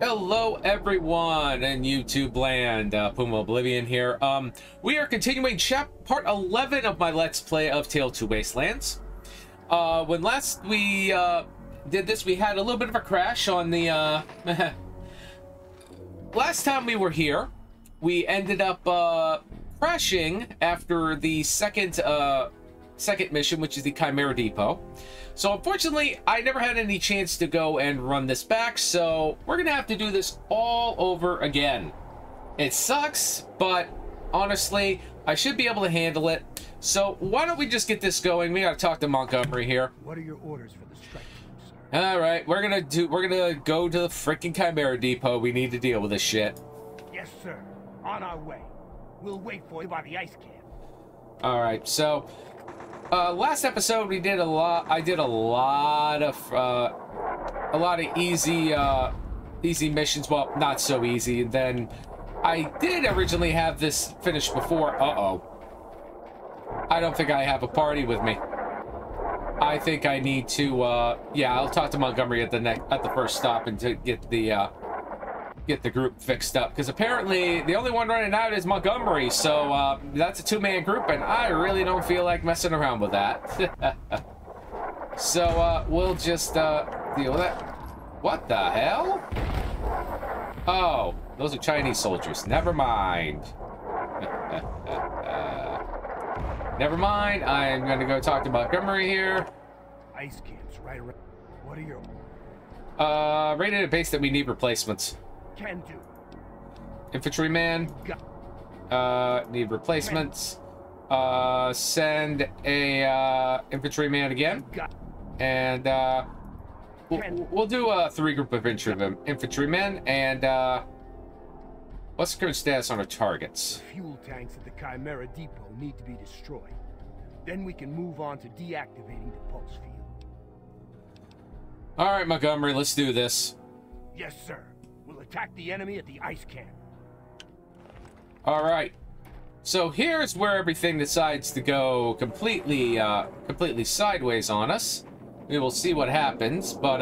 Hello everyone in YouTube land, Puma Oblivion here. We are continuing part 11 of my Let's Play of Tale 2 Wastelands. When last we did this, we had a little bit of a crash on the... Last time we were here, we ended up crashing after the second mission, which is the Chimera Depot. So unfortunately, I never had any chance to go and run this back, so we're gonna have to do this all over again. It sucks, but honestly, I should be able to handle it. So why don't we just get this going? We gotta talk to Montgomery here. What are your orders for the strike team, sir? All right, we're gonna go to the freaking Chimera Depot. We need to deal with this shit. Yes, sir. On our way. We'll wait for you by the ice camp. All right, so last episode we did I did a lot of easy missions. Well, not so easy. And then I did originally have this finished before. I don't think I have a party with me. I think I need to yeah, I'll talk to Montgomery at the first stop and to get the group fixed up, because apparently the only one running out is Montgomery, so that's a two-man group and I really don't feel like messing around with that. So we'll just deal with that. What the hell? Oh, those are Chinese soldiers. Never mind. Never mind. I'm gonna go talk to Montgomery here. Ice camps right around. What are your right at a base that we need replacements. Can do. Infantryman. Need replacements. Send a infantryman again. And we'll do a 3-group of infantrymen. And what's the current status on our targets? The fuel tanks at the Chimera Depot need to be destroyed. Then we can move on to deactivating the pulse field. All right, Montgomery, let's do this. Yes, sir. We'll attack the enemy at the ice camp. All right. So here's where everything decides to go completely sideways on us. We will see what happens, but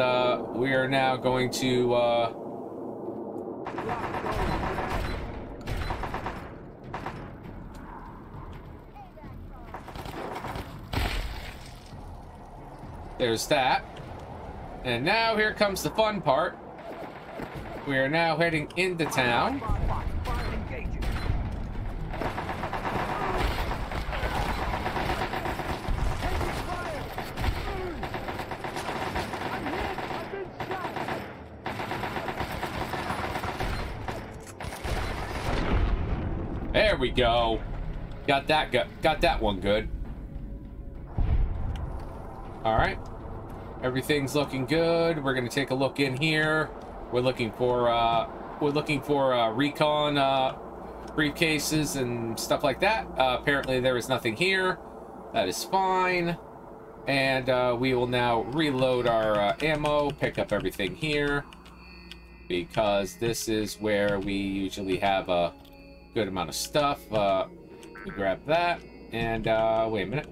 we are now going to there's that. And now here comes the fun part. We are now heading into town. There we go. Got that one good. All right. Everything's looking good. We're gonna take a look in here. We're looking for recon briefcases and stuff like that. Apparently there is nothing here. That is fine. And we will now reload our ammo, pick up everything here, because this is where we usually have a good amount of stuff. We grab that, and wait a minute.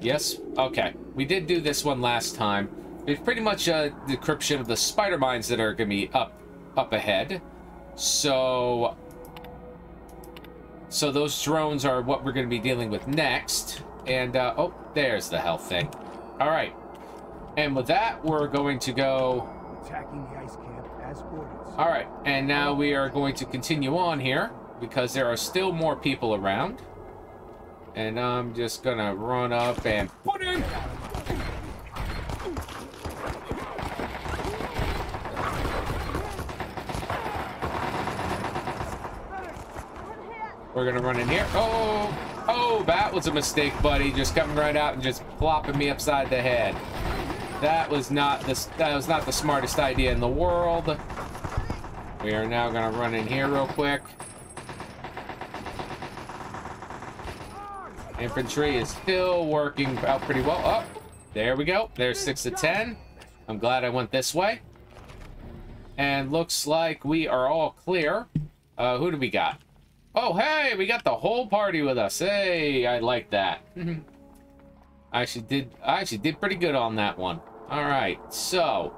Yes, okay. We did do this one last time. It's pretty much a decryption of the spider mines that are going to be up ahead. So those drones are what we're going to be dealing with next. And, oh, there's the health thing. All right. And with that, we're going to go... Attacking the ice camp as orders. All right. And now we are going to continue on here, because there are still more people around. And I'm just going to run up and put in... We're gonna run in here. Oh, that was a mistake, buddy. Just coming right out and just plopping me upside the head. That was not the smartest idea in the world. We are now gonna run in here real quick. Infantry is still working out pretty well. Oh, there we go. There's 6 to 10. I'm glad I went this way. And looks like we are all clear. Who do we got? Oh, hey, we got the whole party with us. Hey, I like that. I actually did pretty good on that one. All right, so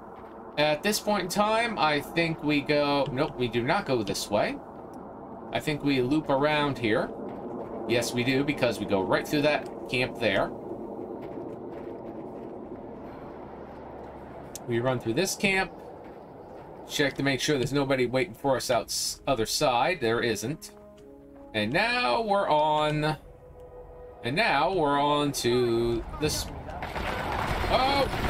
At this point in time, I think we go... Nope, we do not go this way. I think we loop around here. Yes, we do, because we go right through that camp there. We run through this camp. Check to make sure there's nobody waiting for us out other side. There isn't. And now we're on... And now we're on to this... Oh!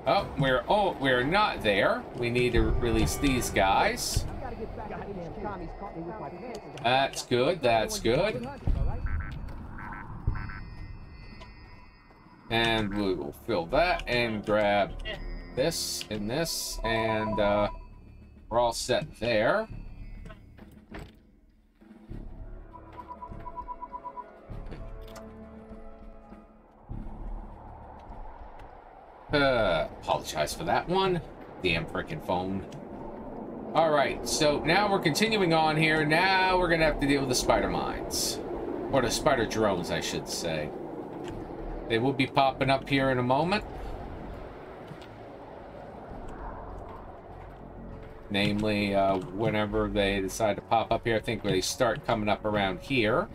Oh, we're not there. We need to release these guys. That's good, that's good. And we will fill that and grab this, and we're all set there. Apologize for that one. Damn frickin' phone. Alright, so now we're continuing on here. Now we're gonna have to deal with the spider mines. Or the spider drones, I should say. They will be popping up here in a moment. Namely, whenever they decide to pop up here, I think they start coming up around here.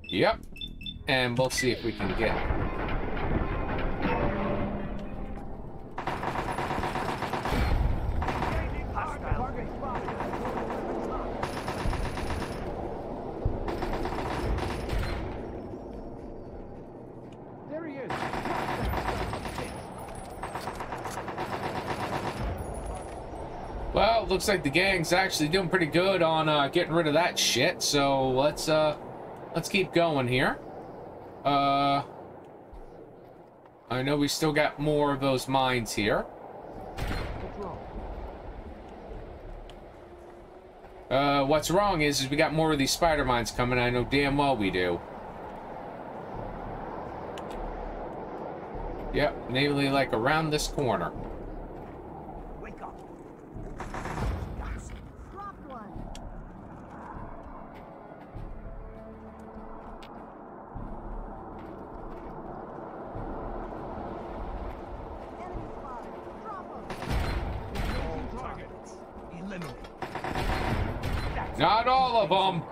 Yep. And we'll see if we can get... There he is. Well, looks like the gang's actually doing pretty good on getting rid of that shit, so let's keep going here. I know we still got more of those mines here. What's wrong is we got more of these spider mines coming. I know damn well we do. Yep, namely like around this corner. Wake up. Dropped one. Enemy spotted. Drop them. Targets. Eliminate. Not all of them.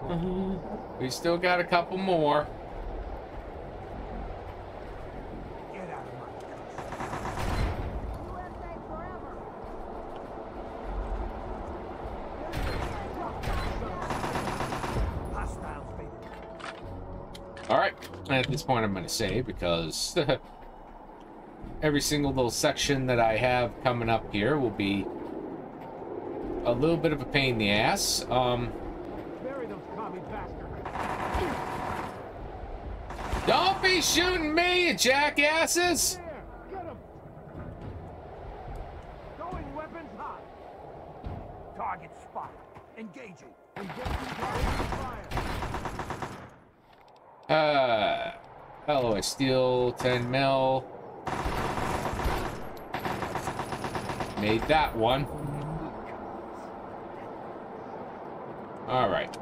We still got a couple more. Get out of my USA forever. hostiles, baby. All right. At this point, I'm going to save because every single little section that I have coming up here will be a little bit of a pain in the ass. Bury those commie bastards. Don't be shooting me, you jackasses! There. Get him. Going weapons hot. Target spotted. Engaging. Engaging target fire. Alloy steel, 10 mil. Made that one. Alright.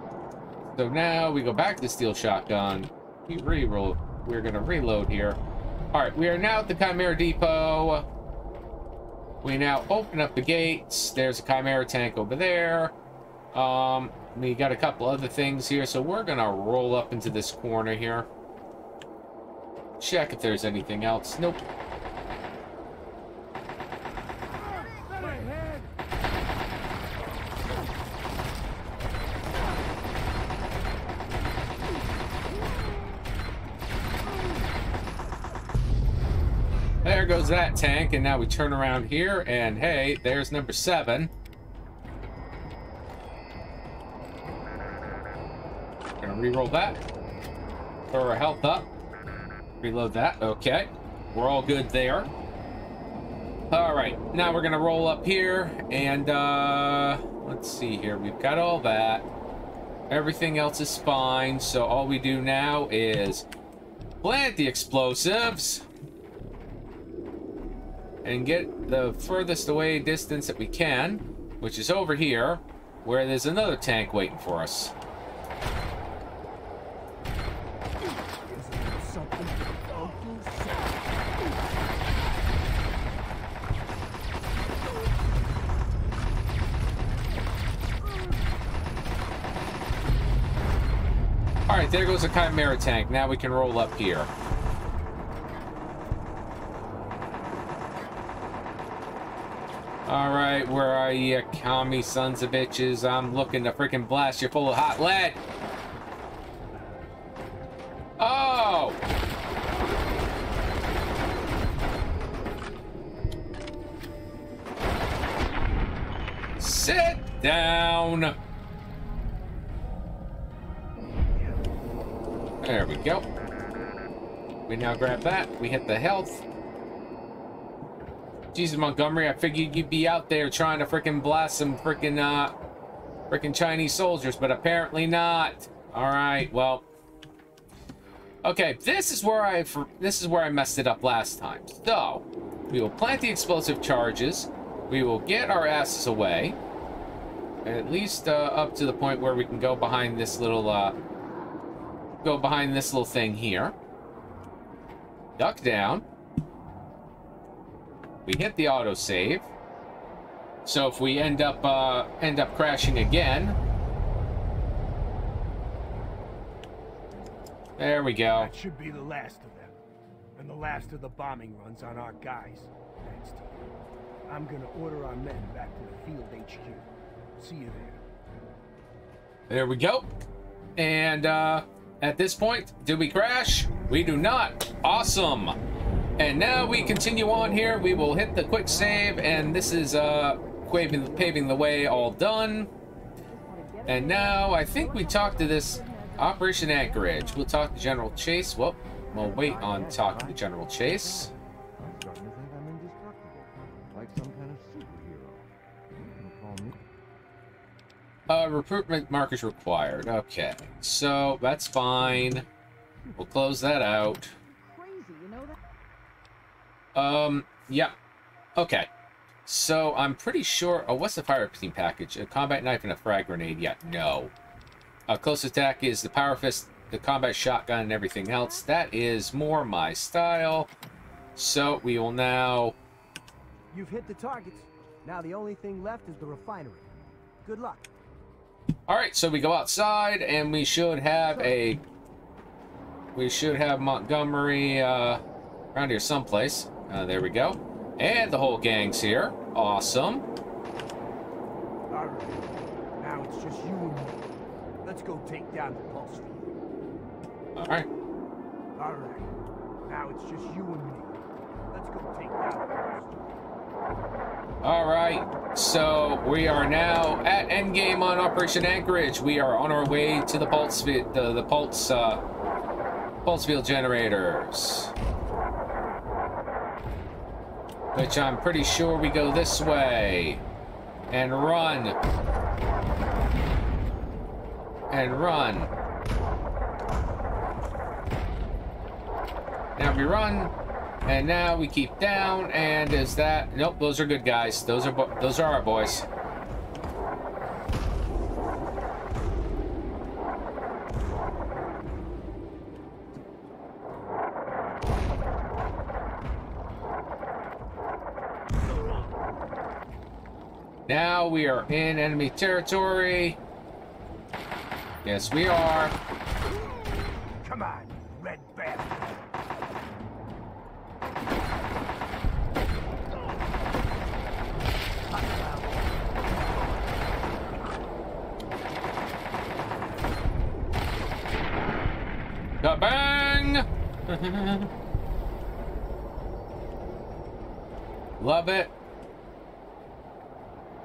So now we go back to the steel shotgun. We're gonna reload here. Alright, we are now at the Chimera Depot. We now open up the gates. There's a Chimera tank over there. We got a couple other things here, so we're gonna roll up into this corner here. Check if there's anything else. Nope. There goes that tank, and now we turn around here, and hey, there's number 7. Gonna re-roll that. Throw our health up. Reload that. Okay. We're all good there. Alright, now we're gonna roll up here, and let's see here. We've got all that. Everything else is fine, so all we do now is plant the explosives and get the furthest away distance that we can, which is over here, where there's another tank waiting for us. Alright, there goes a Chimera tank. Now we can roll up here. Alright, where are you, commie sons of bitches? I'm looking to freaking blast you full of hot lead. Oh! Sit down. There we go. We now grab that. We hit the health. Jesus, Montgomery, I figured you'd be out there trying to freaking blast some freaking Chinese soldiers, but apparently not. All right, well. Okay, this is where I messed it up last time. So, we will plant the explosive charges. We will get our asses away, at least up to the point where we can go behind this little thing here. Duck down. We hit the autosave. So if we end up crashing again, there we go. That should be the last of them, and the last of the bombing runs on our guys. Thanks to you. I'm gonna order our men back to the field HQ. See you there. There we go. And at this point, did we crash? We do not. Awesome. And now we continue on here. We will hit the quick save, and this is paving the way, all done. And now I think we talked to this Operation Anchorage. We'll talk to General Chase. Well, we'll wait on talking to General Chase. I'm starting to think I'm indestructible, like some kind of superhero. You can call me. Recruitment markers required. Okay, so that's fine. We'll close that out. Crazy, you know that? Yeah. Okay. So I'm pretty sure. Oh, what's the fire team package? A combat knife and a frag grenade. Yeah, no. Close attack is the power fist, the combat shotgun, and everything else. That is more my style. So we will now. You've hit the targets. Now the only thing left is the refinery. Good luck. All right. So we go outside, and we should have Montgomery around here someplace. There we go. And the whole gang's here. Awesome. All right. Now it's just you and me. Let's go take down the pulse field. All right. All right. Now it's just you and me. Let's go take down the pulse field. All right. So we are now at endgame on Operation Anchorage. We are on our way to the pulse field, the pulse field generators. Which I'm pretty sure we go this way. And run. And run. Now we run. And now we keep down. And is that... Nope, those are good guys. Those are our boys. Now we are in enemy territory. Yes, we are. Come on, red bastard. Kabang! Love it.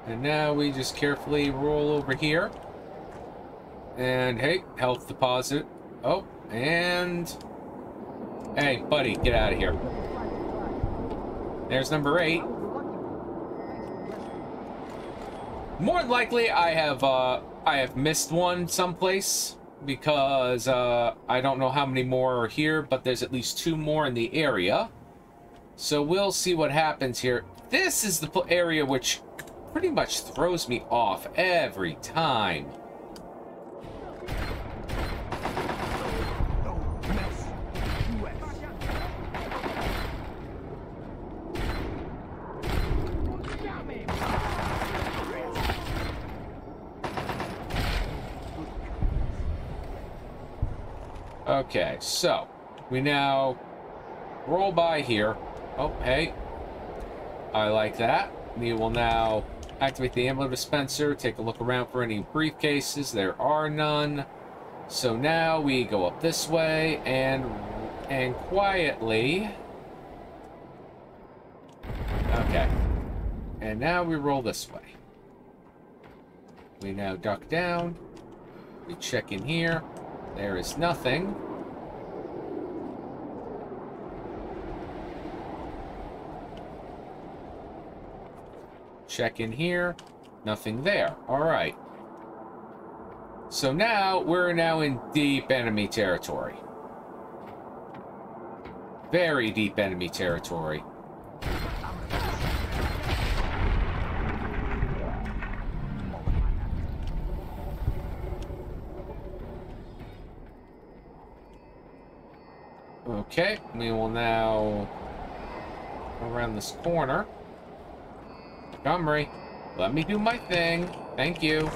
And now we just carefully roll over here. And hey, health deposit. Oh, and... Hey, buddy, get out of here. There's number 8. More than likely, I have missed one someplace. Because I don't know how many more are here, but there's at least 2 more in the area. So we'll see what happens here. This is the area which pretty much throws me off every time. Okay, so we now roll by here. Oh, hey. I like that. We will now activate the ammo dispenser, take a look around for any briefcases. There are none. So now we go up this way and quietly. Okay. And now we roll this way. We now duck down. We check in here. There is nothing. Check in here. Nothing there. All right. So now we're in deep enemy territory. Very deep enemy territory. Okay, we will now go around this corner. Montgomery, let me do my thing. Thank you.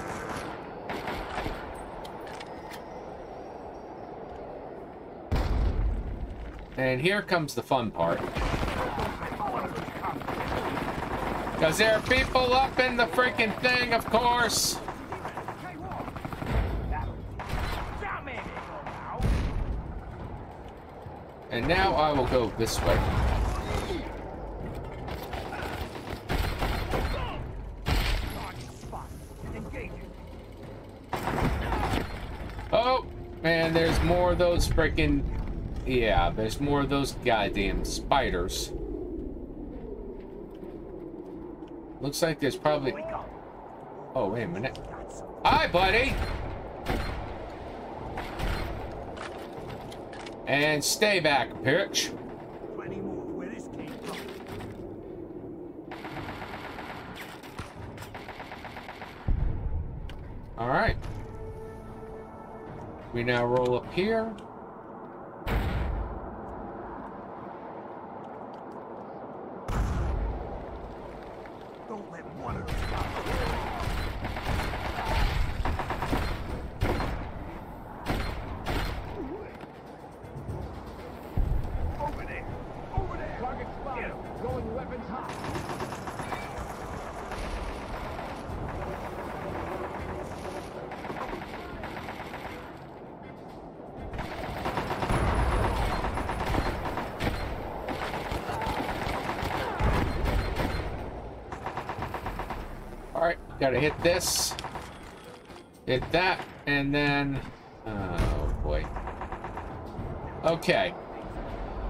And here comes the fun part. Because there are people up in the freaking thing, of course. And now I will go this way. Oh, man, there's more of those freaking... Yeah, there's more of those goddamn spiders. Looks like there's probably... Oh, wait a minute. Hi, buddy! And stay back, bitch. All right. We now roll up here. Don't let one of them over there. Over there. Target spotted. Going weapons hot. Alright, gotta hit this. Hit that, and then... Oh, boy. Okay.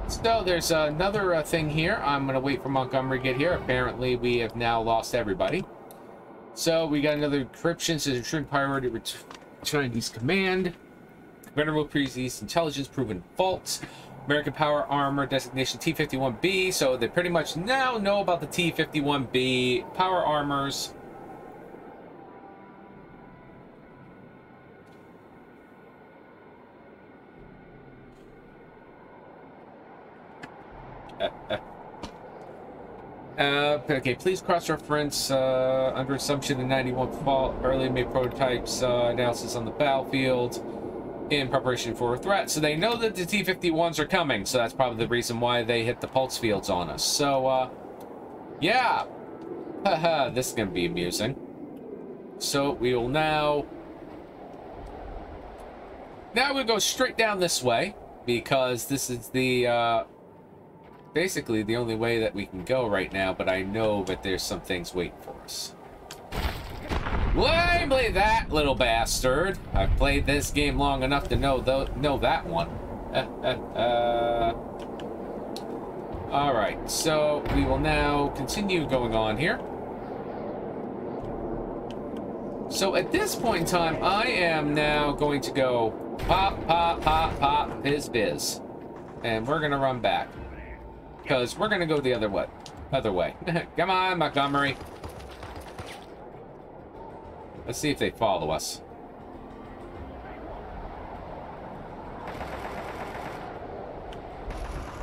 So, there's another thing here. I'm gonna wait for Montgomery to get here. Apparently, we have now lost everybody. So, we got another encryption. Says ensuring priority Chinese command. Venerable Previous intelligence proven false. American power armor designation T-51B. So, they pretty much now know about the T-51B power armors. Okay, please cross-reference under assumption the 91 fault early made prototypes analysis on the battlefield in preparation for a threat. So they know that the T-51s are coming, so that's probably the reason why they hit the pulse fields on us. So, yeah. Haha, this is going to be amusing. So we will now... Now we go straight down this way, because this is the... basically the only way that we can go right now, but I know that there's some things waiting for us. Lamely that little bastard! I've played this game long enough to know that one. Alright, so we will now continue going on here. So at this point in time, I am now going to go pop, pop, pop, pop, biz, biz. And we're gonna run back. Because we're gonna go the other way. Come on, Montgomery. Let's see if they follow us.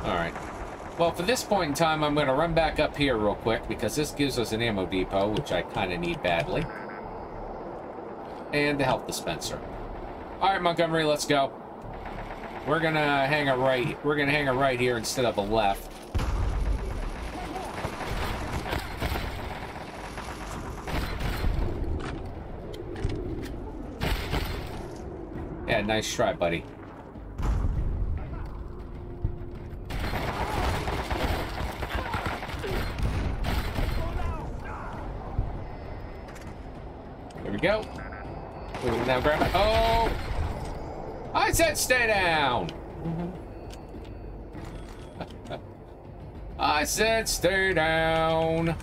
Alright. Well, for this point in time, I'm gonna run back up here real quick, because this gives us an ammo depot, which I kind of need badly. And the health dispenser. Alright, Montgomery, let's go. We're gonna hang a right. We're gonna hang a right here instead of a left. Yeah, nice try, buddy. There we go. We can now grab it. Oh! I said stay down! I said stay down.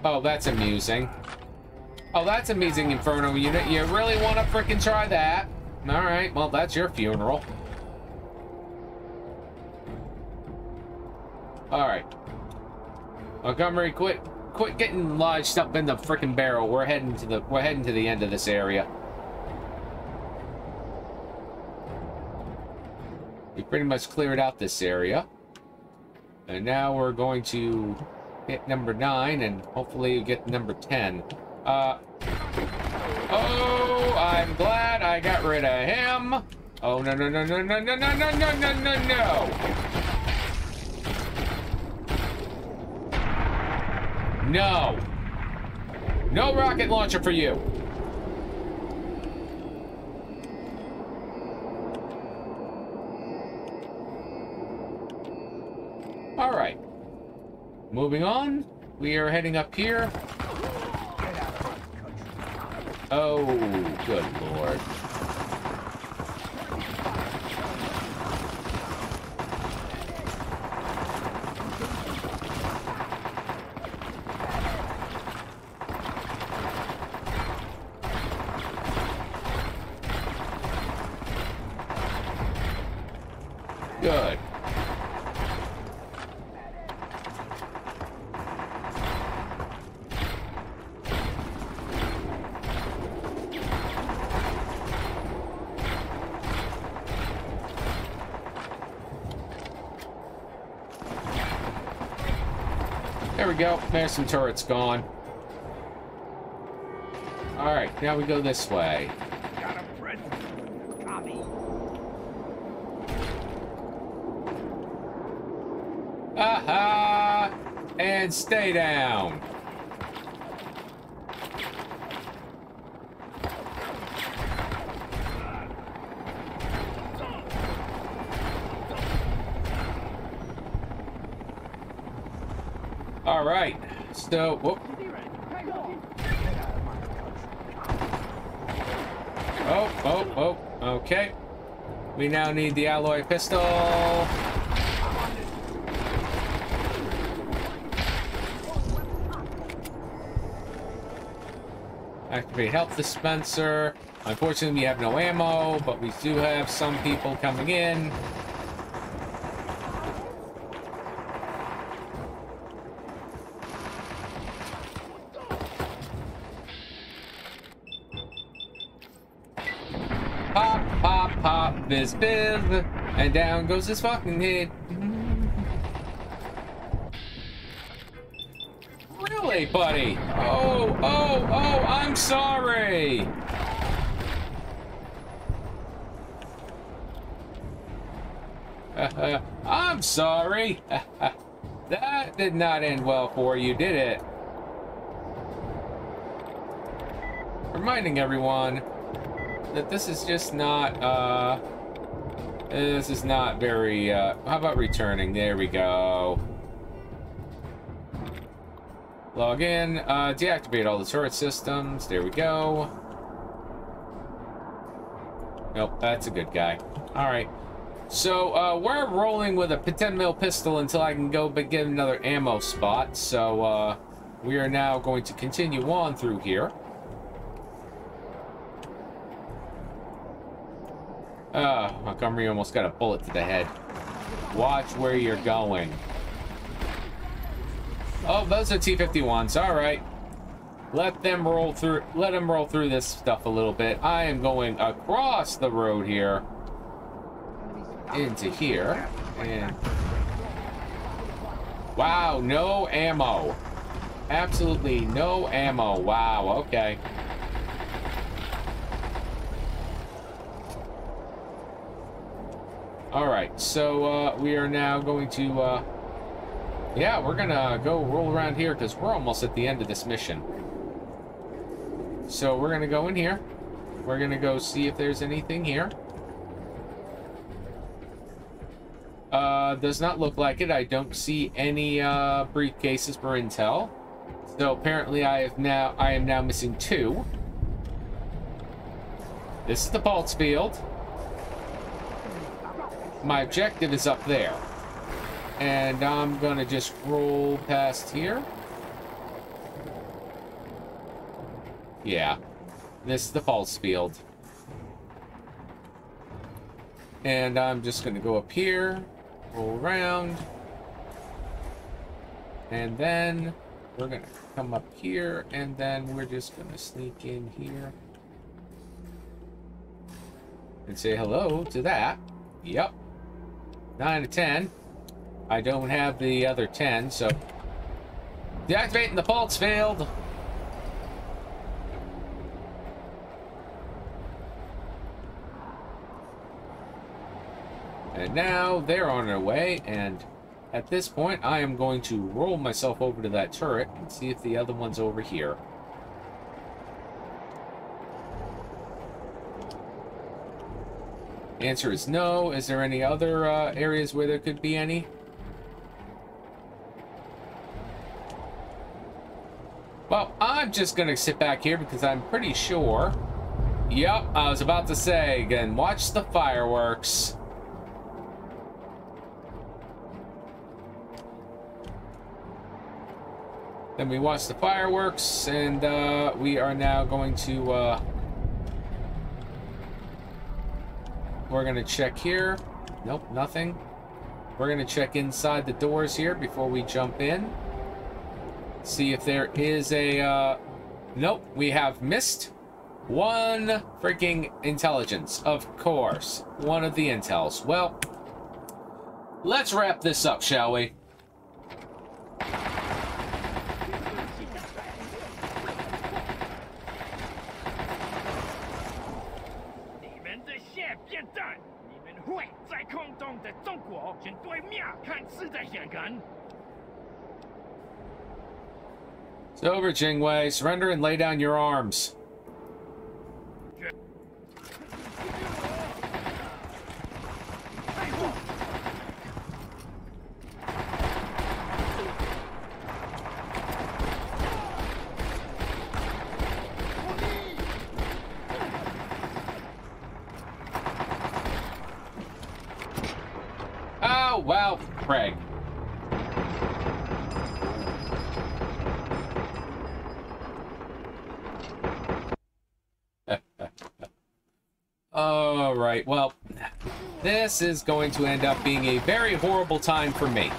Oh, that's amusing. Oh, that's amusing, Inferno unit. You really want to frickin' try that? Alright, well, that's your funeral. Alright. Montgomery, quit getting lodged up in the frickin' barrel. We're heading to the end of this area. We pretty much cleared out this area. And now we're going to hit number 9 and hopefully get number 10. Oh, I'm glad I got rid of him. Oh, no, no, no, no, no, no, no, no, no, no, no, no. No. No rocket launcher for you. All right. Moving on. We are heading up here. Oh, good lord. Good. There we go. There's some turrets gone. All right, now we go this way. Got a present. Copy. Aha! And stay down. All right, so, whoop. Oh, okay. We now need the alloy pistol. Activate health dispenser. Unfortunately, we have no ammo, but we do have some people coming in. Pop, pop, pop, biz, biz, and down goes his fucking head. Really, buddy? Oh, I'm sorry. I'm sorry. That did not end well for you, did it? Reminding everyone that this is just not, this is not very, how about returning? There we go. Log in, deactivate all the turret systems. There we go. Nope, that's a good guy. All right. So, we're rolling with a 10mm pistol until I can go get another ammo spot. So, we are now going to continue on through here. Montgomery almost got a bullet to the head. Watch where you're going. Oh, those are T-51s. All right. Let them roll through. Let them roll through this stuff a little bit. I am going across the road here into here. And wow, no ammo. Absolutely no ammo. Wow, okay. Alright, so we are now going to, yeah, we're gonna go roll around here because we're almost at the end of this mission. So we're gonna go in here. We're gonna go see if there's anything here. Does not look like it. I don't see any briefcases for intel. So apparently I am now missing 2. This is the pulse field. My objective is up there. And I'm gonna just roll past here. Yeah. This is the pulse field. And I'm just gonna go up here, roll around. And then we're gonna come up here, and then we're just gonna sneak in here. And say hello to that. Yep. 9 out of 10. I don't have the other 10, so... Deactivating the pulse field. And now they're on their way, and at this point I am going to roll myself over to that turret and see if the other one's over here. Answer is no. Is there any other areas where there could be any? Well, I'm just gonna sit back here because I'm pretty sure. Yep, I was about to say again, watch the fireworks. Then we watch the fireworks, and we are now going to we're gonna check here. Nope, nothing. We're gonna check inside the doors here before we jump in. See if there is a nope, we have missed 1 freaking intelligence. Of course, 1 of the intels. Well, let's wrap this up, shall we? It's over, Jingwei. Surrender and lay down your arms. Oh, well, Craig. All right, well, this is going to end up being a very horrible time for me.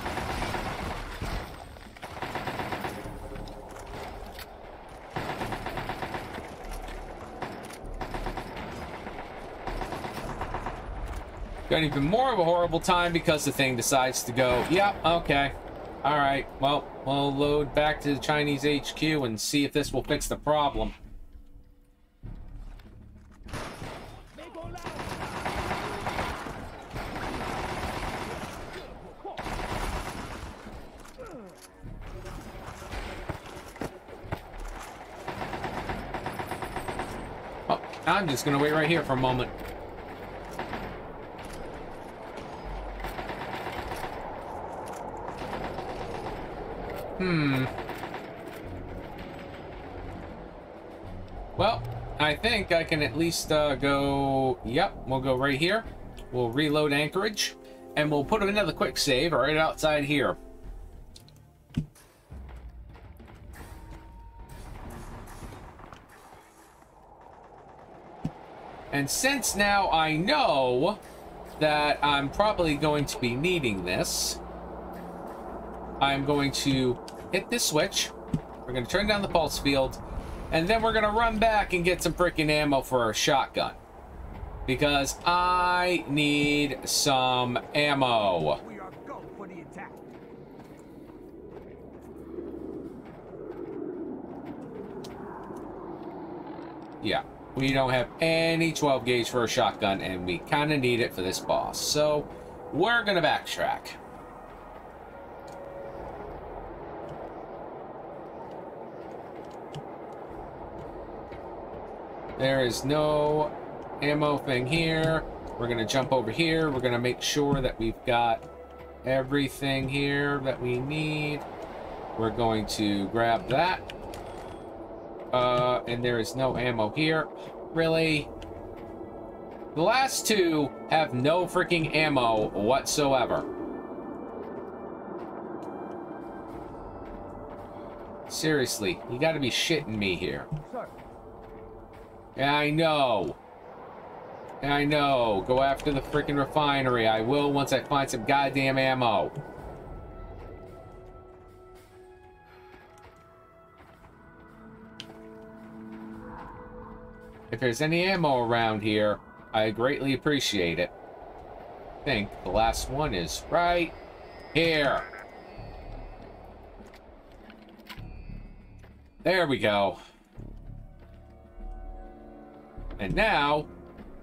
Got even more of a horrible time because the thing decides to go, yep, okay. All right, well, we'll load back to the Chinese HQ and see if this will fix the problem. Oh, I'm just gonna wait right here for a moment. Well, I think I can at least go... Yep, we'll go right here. We'll reload Anchorage, and we'll put another quick save right outside here. And since now I know that I'm probably going to be needing this, I'm going to hit this switch. We're going to turn down the pulse field, and then we're going to run back and get some freaking ammo for our shotgun. Because I need some ammo. We are go for the attack. Yeah, we don't have any 12 gauge for a shotgun, and we kind of need it for this boss. So we're gonna backtrack. There is no ammo thing here. We're gonna jump over here. We're gonna make sure that we've got everything here that we need. We're going to grab that. And there is no ammo here. Really? The last two have no freaking ammo whatsoever. Seriously, you gotta be shitting me here. Sir. Yeah, I know. I know. Go after the freaking refinery. I will once I find some goddamn ammo. If there's any ammo around here, I greatly appreciate it. I think the last one is right here. There we go. And now,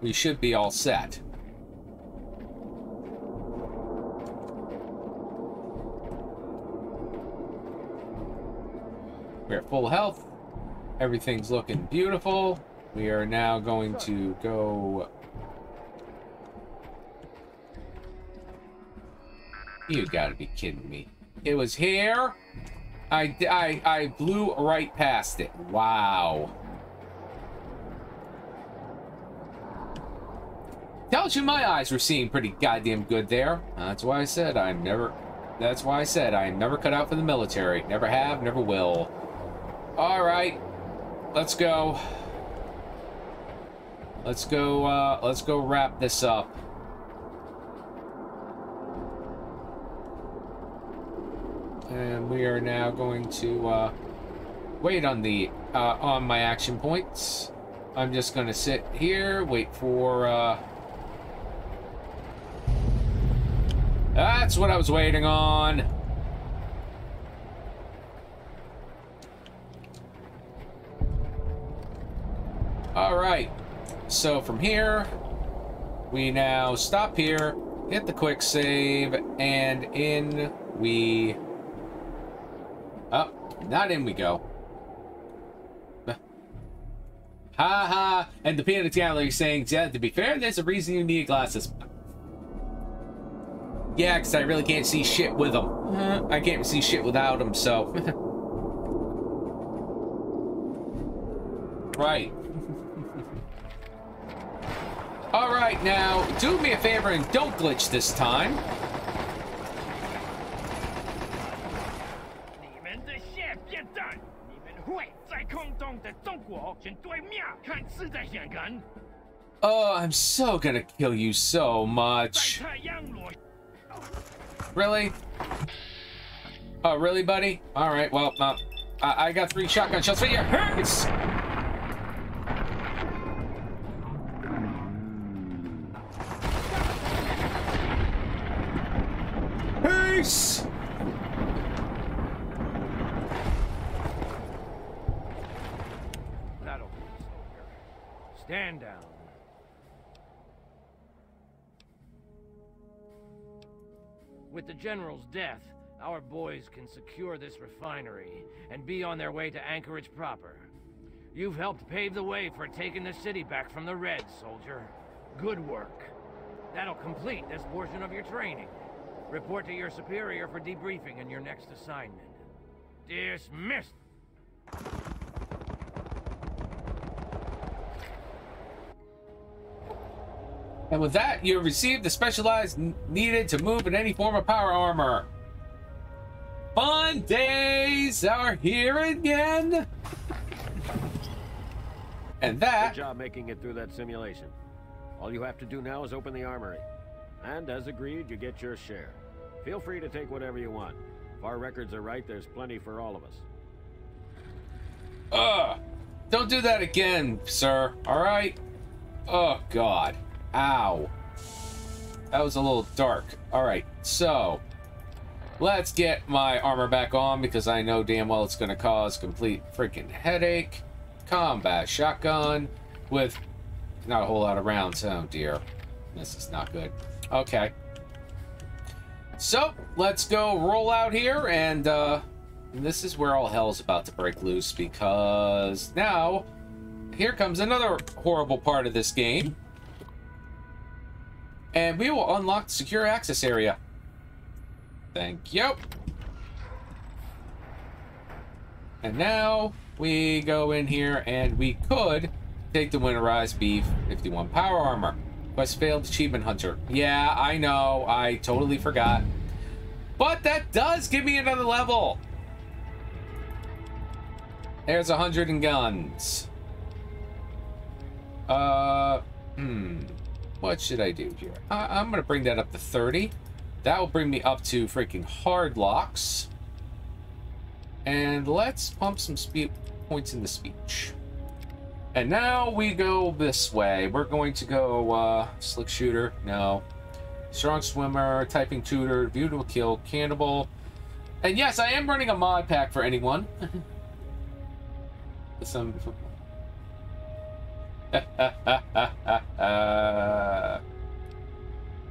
we should be all set. We're at full health. Everything's looking beautiful. We are now going to go... You gotta be kidding me. It was here? I blew right past it. Wow. Tells you my eyes were seeing pretty goddamn good there. That's why I said I'm never cut out for the military. Never have, never will. Alright. Let's go. Let's go wrap this up. And we are now going to wait on the on my action points. I'm just gonna sit here, wait for that's what I was waiting on. All right. So from here, we now stop here, hit the quick save, and in we... Oh, not in we go. Ha ha! And the peanut gallery saying, yeah, to be fair, there's a reason you need glasses. Yeah, because I really can't see shit with them. I can't see shit without them, so... Right. Alright, now, do me a favor and don't glitch this time. Oh, I'm so gonna kill you so much. Really? Oh, really, buddy? Alright, well, I got 3 shotgun shots right here. Peace! Peace! That'll be soldier. Stand down. With the General's death, our boys can secure this refinery and be on their way to Anchorage proper. You've helped pave the way for taking the city back from the Reds, soldier. Good work. That'll complete this portion of your training. Report to your superior for debriefing in your next assignment. Dismissed! And with that, you have received the specialized needed to move in any form of power armor. Fun days are here again. And that... Good job making it through that simulation. All you have to do now is open the armory. And as agreed, you get your share. Feel free to take whatever you want. If our records are right, there's plenty for all of us. Don't do that again, sir. All right? Oh, God. Ow. That was a little dark. All right, so let's get my armor back on because I know damn well it's going to cause complete freaking headache. Combat shotgun with not a whole lot of rounds. Oh, dear. This is not good. Okay. So, let's go roll out here, and this is where all hell's about to break loose, because now, here comes another horrible part of this game. And we will unlock the secure access area. Thank you. And now, we go in here, and we could take the winterized B-51 power armor. Quest failed achievement hunter. Yeah, I know. I totally forgot. But that does give me another level. There's 100 in guns. What should I do here? I'm going to bring that up to 30. That will bring me up to freaking hard locks. And let's pump some speed points into speech. And now we go this way. We're going to go slick shooter. No. Strong swimmer, typing tutor, view to a kill, cannibal. And yes, I am running a mod pack for anyone. Some.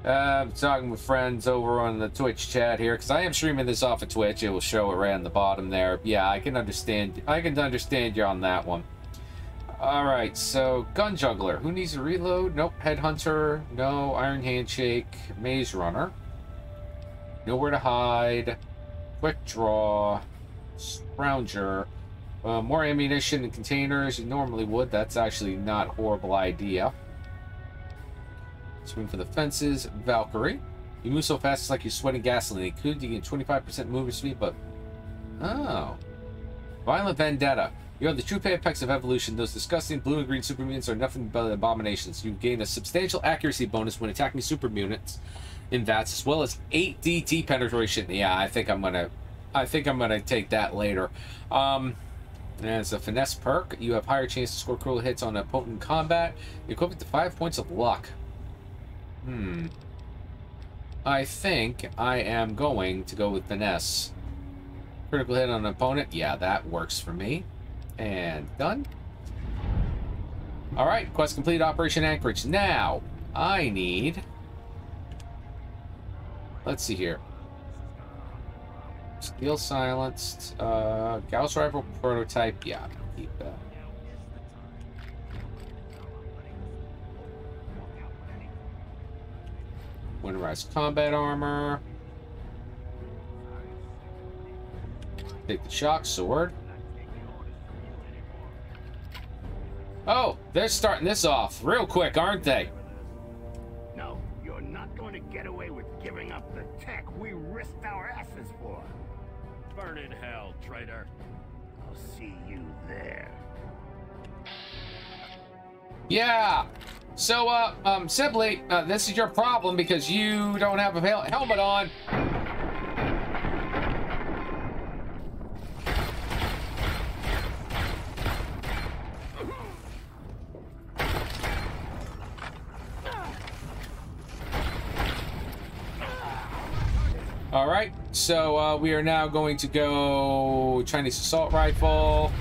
I'm talking with friends over on the Twitch chat here because I am streaming this off of Twitch. It will show it right on the bottom there. Yeah, I can understand. I can understand you on that one. All right, so gun juggler. Who needs a reload? Nope. Headhunter. No. Iron handshake. Maze runner. Nowhere to hide. Quick draw. Scrounger. More ammunition in containers you normally would. That's actually not a horrible idea. Swing for the fences. Valkyrie. You move so fast it's like you're sweating gasoline. You could get 25% movement speed, but... Oh. Violent Vendetta. You have the true apex of evolution. Those disgusting blue and green super mutants are nothing but abominations. You gain a substantial accuracy bonus when attacking super mutants in VATS, as well as 8 DT penetration. Yeah, I think I'm gonna take that later. As a finesse perk, you have higher chance to score cruel hits on a potent combat, equivalent to 5 points of luck. I think I am going to go with finesse. Critical hit on an opponent. Yeah, that works for me. And done. Alright, quest complete, Operation Anchorage. Now, I need... Let's see here. Steel silenced. Gauss rifle prototype. Yeah, I'll keep that. Winterized combat armor. Take the shock sword. Oh, they're starting this off real quick, aren't they? No, you're not going to get away with giving up the tech we risked our asses for. Burn in hell, traitor. I'll see you there. Yeah. So, Sibley, this is your problem because you don't have a helmet on. All right, so we are now going to go Chinese assault rifle.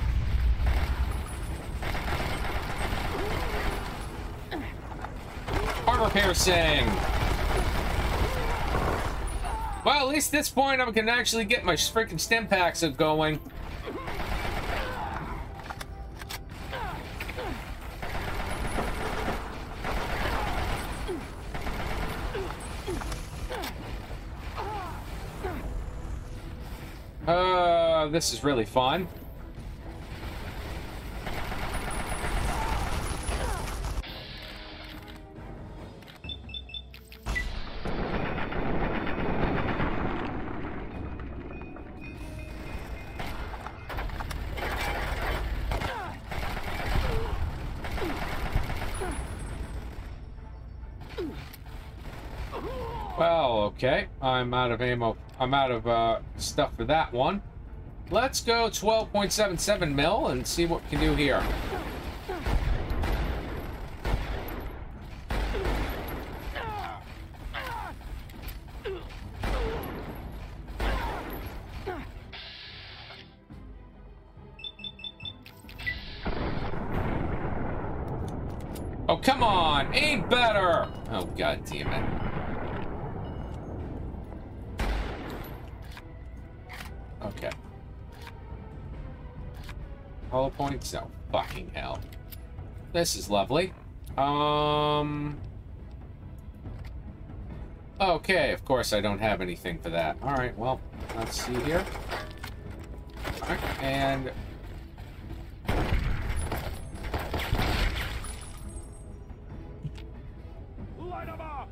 Armor piercing. Well, at least at this point I can actually get my freaking stim packs going. This is really fun. Well, okay. I'm out of ammo. I'm out of stuff for that one. Let's go 12.77 mil and see what we can do here. Oh, come on! Aim better! Oh, god damn it. Okay. Hollow points? No. Fucking hell. This is lovely. Okay, of course I don't have anything for that. Alright, well, let's see here. Alright, and... Light 'em up!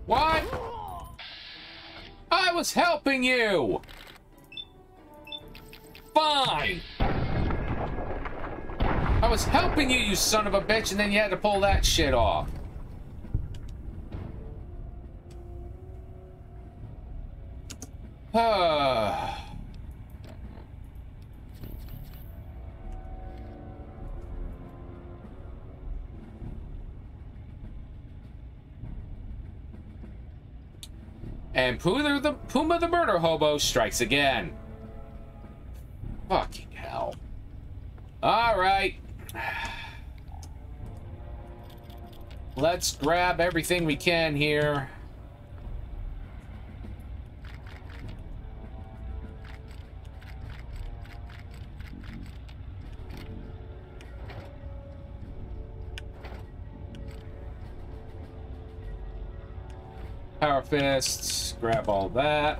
What? I was helping you! Fine! I was helping you, you son of a bitch, and then you had to pull that shit off. And Puma the murder hobo strikes again. Fucking hell. Alright. Let's grab everything we can here. Power fists, grab all that.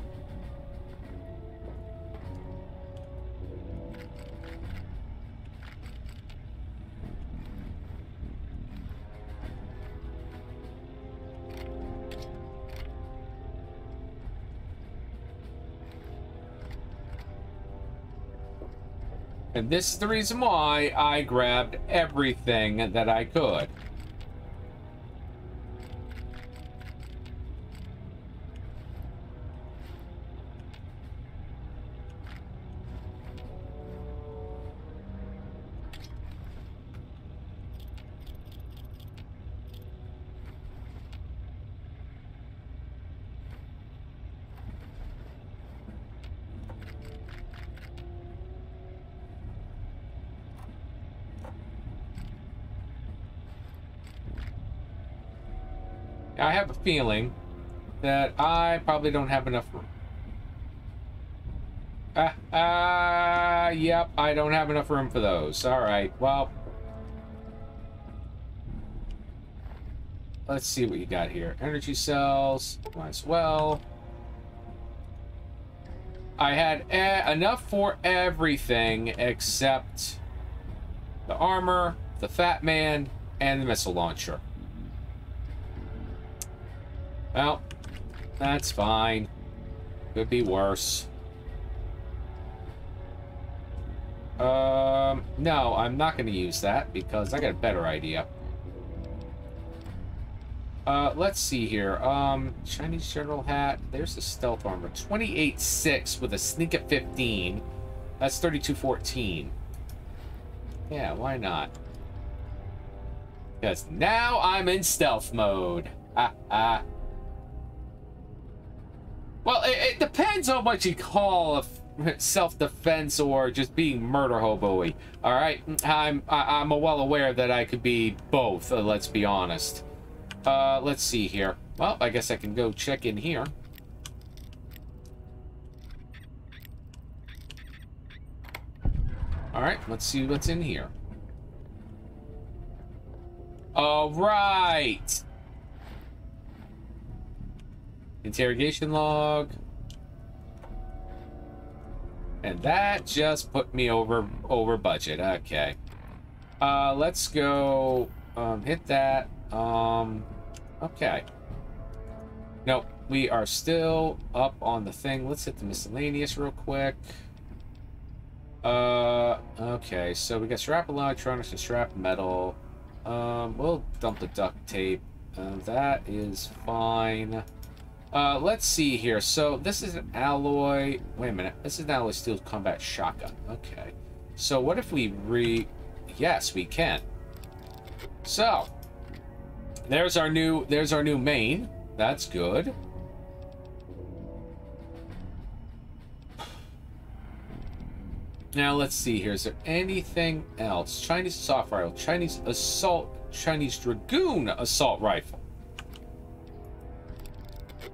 And this is the reason why I grabbed everything that I could. I have a feeling that I probably don't have enough room. Yep, I don't have enough room for those. Alright, well. Let's see what you got here. Energy cells, might as well. I had enough for everything except the armor, the Fat Man, and the missile launcher. Well, that's fine. Could be worse. No, I'm not going to use that because I got a better idea. Let's see here. Chinese General Hat. There's the stealth armor. 28.6 with a sneak at 15. That's 32.14. Yeah, why not? Because now I'm in stealth mode. Well, it depends on what you call self-defense or just being murder hobo-y. All right, I'm well aware that I could be both. Let's be honest. Let's see here. Well, I guess I can go check in here. All right, let's see what's in here. All right. Interrogation log. And that just put me over budget. Okay. Let's go hit that. Okay. Nope, we are still up on the thing. Let's hit the miscellaneous real quick. Okay, so we got strap electronics and strap metal. We'll dump the duct tape. That is fine. Let's see here. So this is an alloy. Wait a minute. This is an alloy steel combat shotgun. Okay. So what if we Yes, we can. So there's our new main. That's good. Now let's see here. Is there anything else? Chinese assault rifle, Chinese Dragoon assault rifle.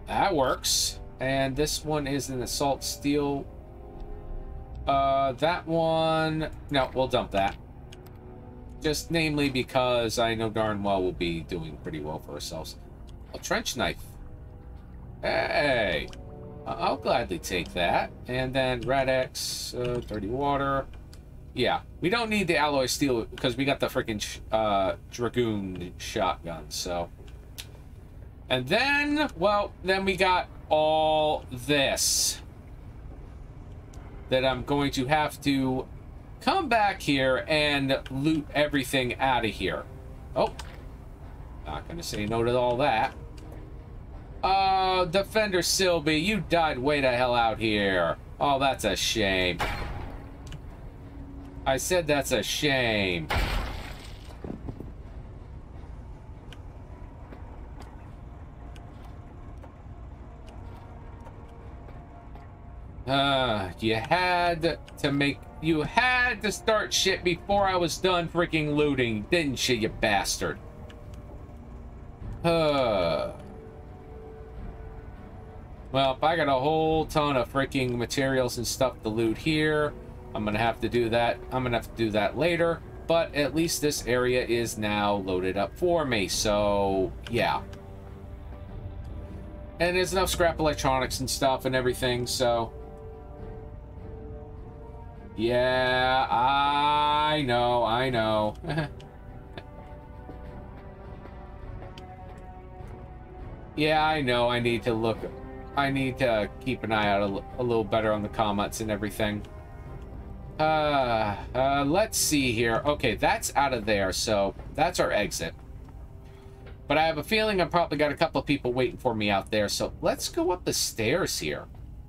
That works. And this one is an assault steel. That one... No, we'll dump that. Just namely because I know darn well we'll be doing pretty well for ourselves. A trench knife. Hey! I'll gladly take that. And then Rad-X, dirty water. Yeah, we don't need the alloy steel because we got the freaking Dragoon shotgun, so... And then, well, then we got all this that I'm going to have to come back here and loot everything out of here. Oh, not gonna say no to all that. Defender Sylvie, you died way the hell out here. Oh, that's a shame. I said that's a shame. You had to start shit before I was done freaking looting, didn't you, you bastard? Well, I got a whole ton of freaking materials and stuff to loot here. I'm gonna have to do that. I'm gonna have to do that later, but at least this area is now loaded up for me, so yeah. And there's enough scrap electronics and stuff and everything, so... Yeah, I know. Yeah, I know, I need to keep an eye out a little better on the comments and everything. Let's see here. Okay, that's out of there, so that's our exit. But I have a feeling I've probably got a couple of people waiting for me out there, so let's go up the stairs here.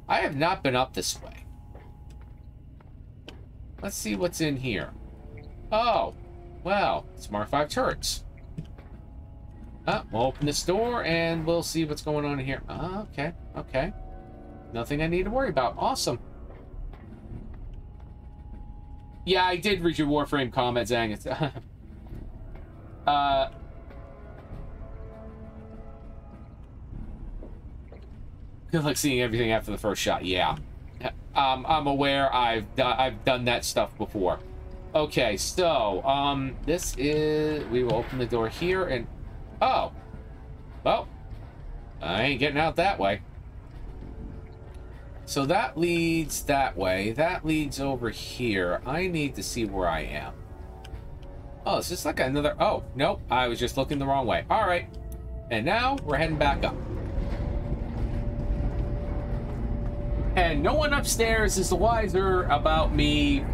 I have not been up this way. Let's see what's in here. Oh, well, it's Mark 5 turrets. We'll open this door and we'll see what's going on in here. Okay. Nothing I need to worry about. Awesome. Yeah, I did read your Warframe comment, Zang. It's, good luck seeing everything after the first shot. Yeah. I'm aware I've done that stuff before. Okay, so, this is... We will open the door here and... Oh. Well, I ain't getting out that way. So that leads that way. That leads over here. I need to see where I am. Oh, is this like another... Oh, nope. I was just looking the wrong way. All right. And now we're heading back up. And no one upstairs is the wiser about me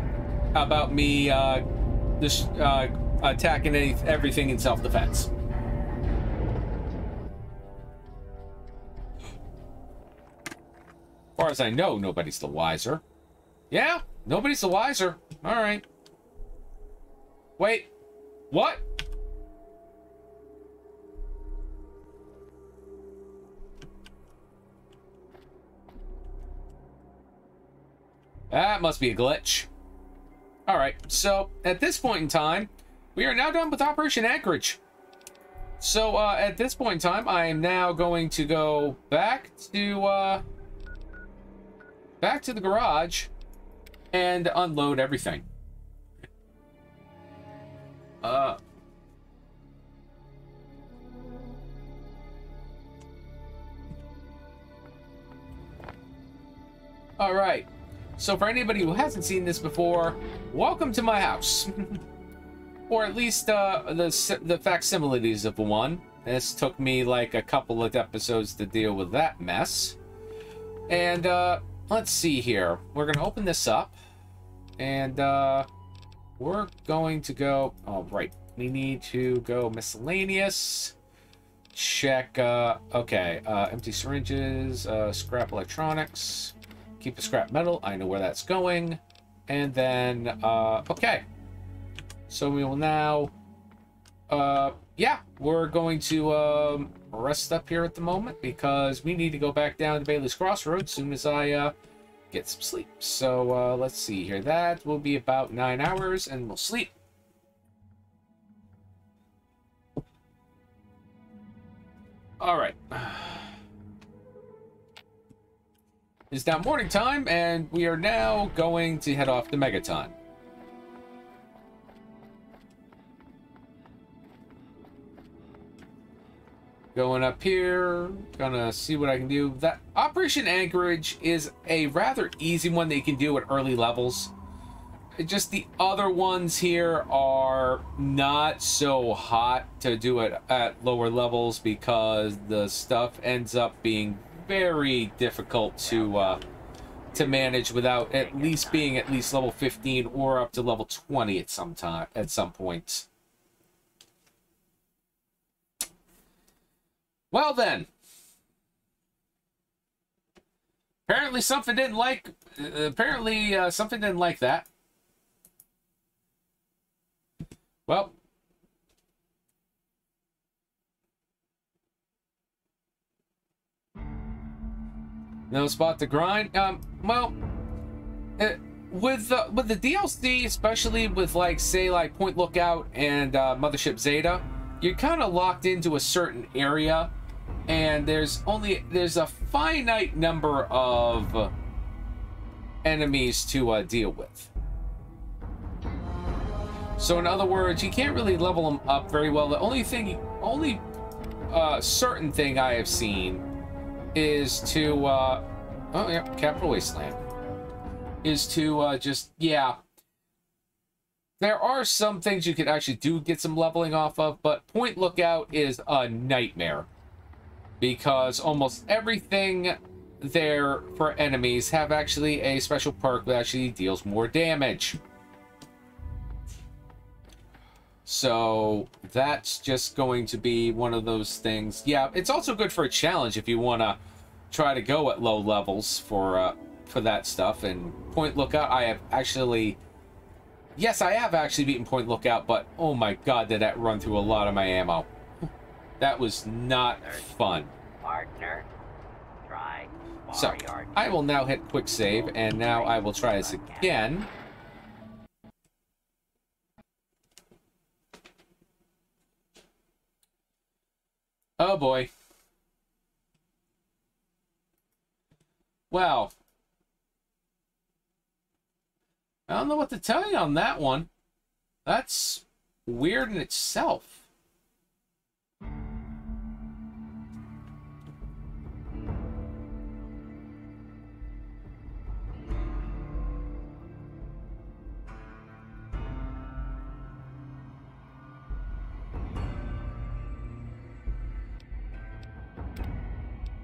attacking everything in self-defense. As far as I know, nobody's the wiser. Yeah, nobody's the wiser. All right. Wait, what? That must be a glitch. All right, so at this point in time, we are now done with Operation Anchorage. So at this point in time, I am now going to go back to the garage and unload everything. All right. So for anybody who hasn't seen this before, welcome to my house. Or at least the facsimiles of one. This took me like a couple of episodes to deal with that mess. And let's see here. We're going to open this up. And we're going to go... Oh, right. We need to go miscellaneous. Check... okay. Empty syringes. Scrap electronics. Keep the scrap metal. I know where that's going. And then... okay. So we will now... yeah. We're going to rest up here at the moment because we need to go back down to Bailey's Crossroads as soon as I get some sleep. So let's see here. That will be about 9 hours and we'll sleep. All right. It's now morning time, and we are now going to head off to Megaton. Going up here, gonna see what I can do. That Operation Anchorage is a rather easy one that you can do at early levels. Just the other ones here are not so hot to do it at lower levels because the stuff ends up being very difficult to manage without at least being at least level 15 or up to level 20 at some point. Well then, apparently something didn't like that. Well, no spot to grind. Well, with the DLC, especially with say Point Lookout and Mothership Zeta, you're kind of locked into a certain area, and there's a finite number of enemies to deal with. So in other words, you can't really level them up very well. The only certain thing I have seen is to oh yeah, Capital Wasteland, is to there are some things you could actually get some leveling off of, but Point Lookout is a nightmare because almost everything there for enemies have actually a special perk that actually deals more damage. So that's just going to be one of those things. Yeah, it's also good for a challenge if you want to try to go at low levels for that stuff. And Point Lookout, I have actually beaten Point Lookout, but oh my god, did that run through a lot of my ammo. That was not fun. Partner, try. So I will now hit quick save, and now I will try this again. Oh boy. Well, I don't know what to tell you on that one. That's weird in itself.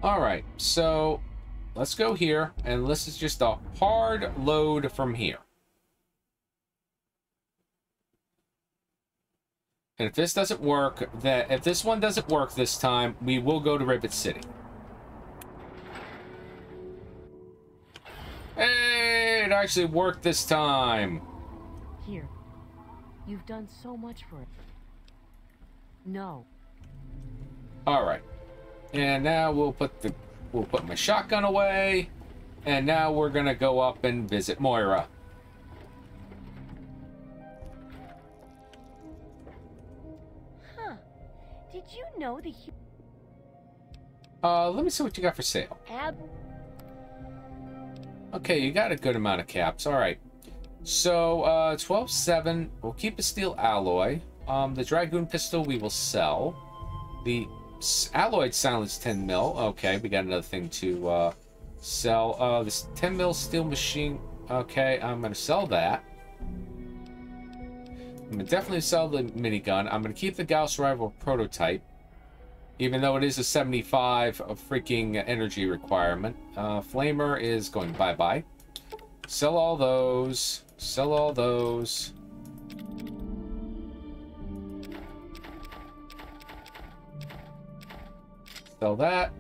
Alright, so let's go here, and this is just a hard load from here. And if this doesn't work, if this one doesn't work this time, we will go to Rivet City. Hey, it actually worked this time. Here. You've done so much for it. No. Alright. And now we'll put my shotgun away. And now we're gonna go up and visit Moira. Huh. Did you know the Let me see what you got for sale. Okay, you got a good amount of caps. Alright. So, 12.7. We'll keep a steel alloy. The Dragoon pistol we will sell. The alloyed silence 10 mil. Okay, we got another thing to sell. This 10 mil steel machine. Okay, I'm gonna sell that. I'm gonna definitely sell the minigun. I'm gonna keep the Gauss Rival prototype, even though it is a 75 of freaking energy requirement. Flamer is going bye-bye. Sell all those. Sell all those. Sell that.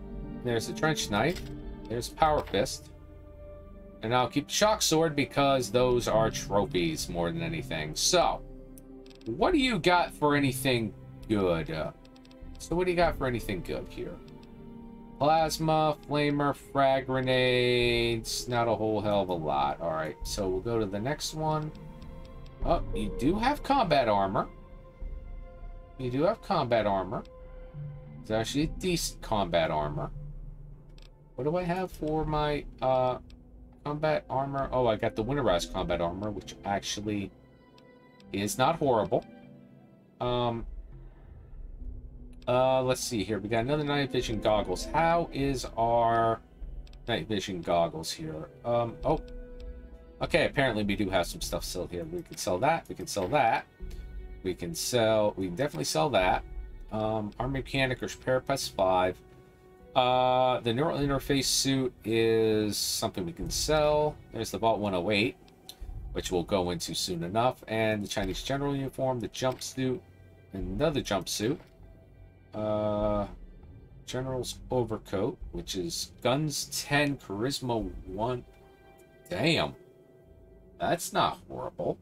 There's the trench knife. There's power fist. And I'll keep the shock sword because those are trophies more than anything. So, what do you got for anything good? So what do you got for anything good here? Plasma, flamer, frag grenades. Not a whole hell of a lot. Alright, so we'll go to the next one. Oh, you do have combat armor. You do have combat armor. It's actually decent combat armor. What do I have for my combat armor? Oh, I got the winterized combat armor, which actually is not horrible. Let's see here. We got another night vision goggles. How is our night vision goggles here? Oh. Okay, apparently we do have some stuff sold here. We can sell that. We can sell that. We can definitely sell that. Our mechanic or repair plus 5. The neural interface suit is something we can sell. There's the Vault 108, which we'll go into soon enough. And the Chinese general uniform, the jumpsuit, another jumpsuit. General's overcoat, which is guns 10, charisma 1. Damn. That's not horrible.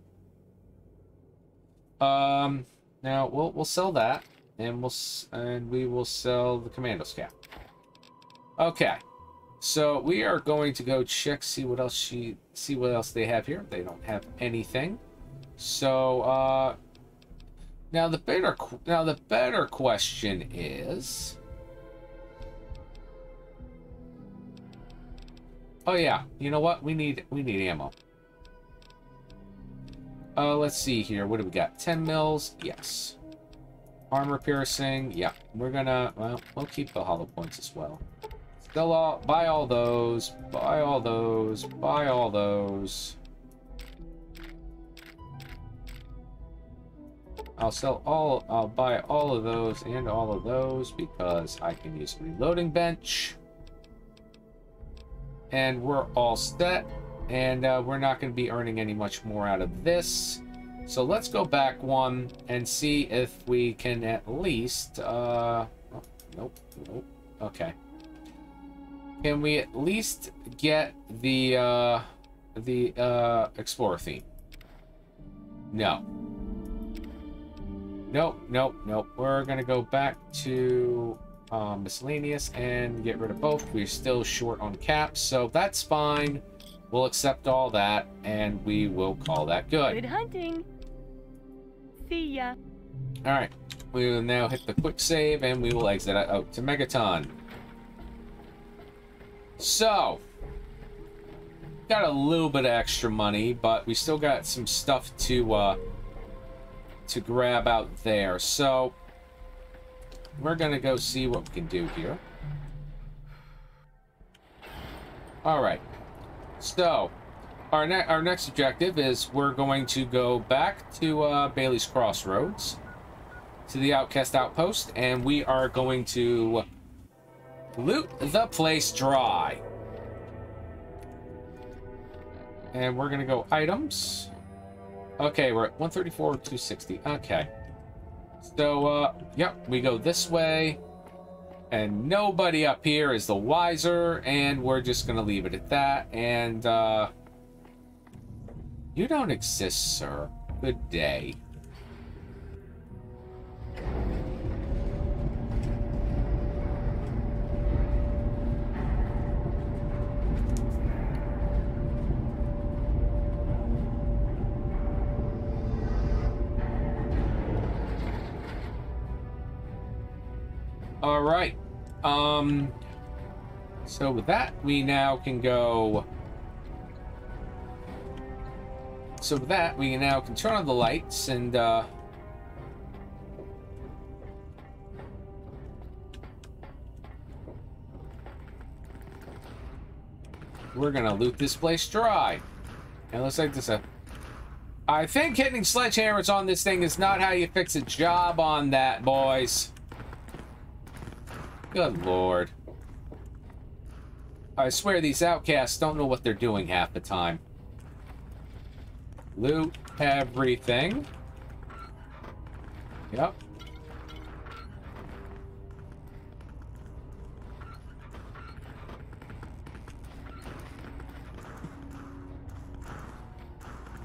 Now we'll sell that, and we will sell the commando cap. Okay, so we are going to go check, see what else they have here. They don't have anything. So now the better question is, oh yeah, you know what? We need ammo. Let's see here. What do we got? 10 mils? Yes. Armor piercing? Yeah. Well, we'll keep the hollow points as well. Buy all those. Buy all those. Buy all those. I'll buy all of those and all of those because I can use a reloading bench. And we're all set. And we're not going to be earning any much more out of this. So let's go back one and see if we can at least... oh, nope. Okay. Can we at least get the Explorer theme? No. Nope. We're going to go back to miscellaneous and get rid of both. We're still short on caps, so that's fine. We'll accept all that, and we will call that good. Good hunting. See ya. All right. We will now hit the quick save, and we will exit out to Megaton. So, got a little bit of extra money, but we still got some stuff to grab out there. So, we're gonna go see what we can do here. All right. So, our next objective is we're going to go back to Bailey's Crossroads, to the Outcast Outpost, and we are going to loot the place dry. And we're going to go items. Okay, we're at 134, 260. Okay. So, yep, we go this way. And nobody up here is the wiser, and we're just gonna leave it at that. And, you don't exist, sir. Good day. All right. So with that, we now can go... So with that, we now can turn on the lights and, we're gonna loot this place dry. And it looks like this, I think hitting sledgehammers on this thing is not how you fix a job on that, boys. Good lord. I swear these outcasts don't know what they're doing half the time. Loot everything. Yep.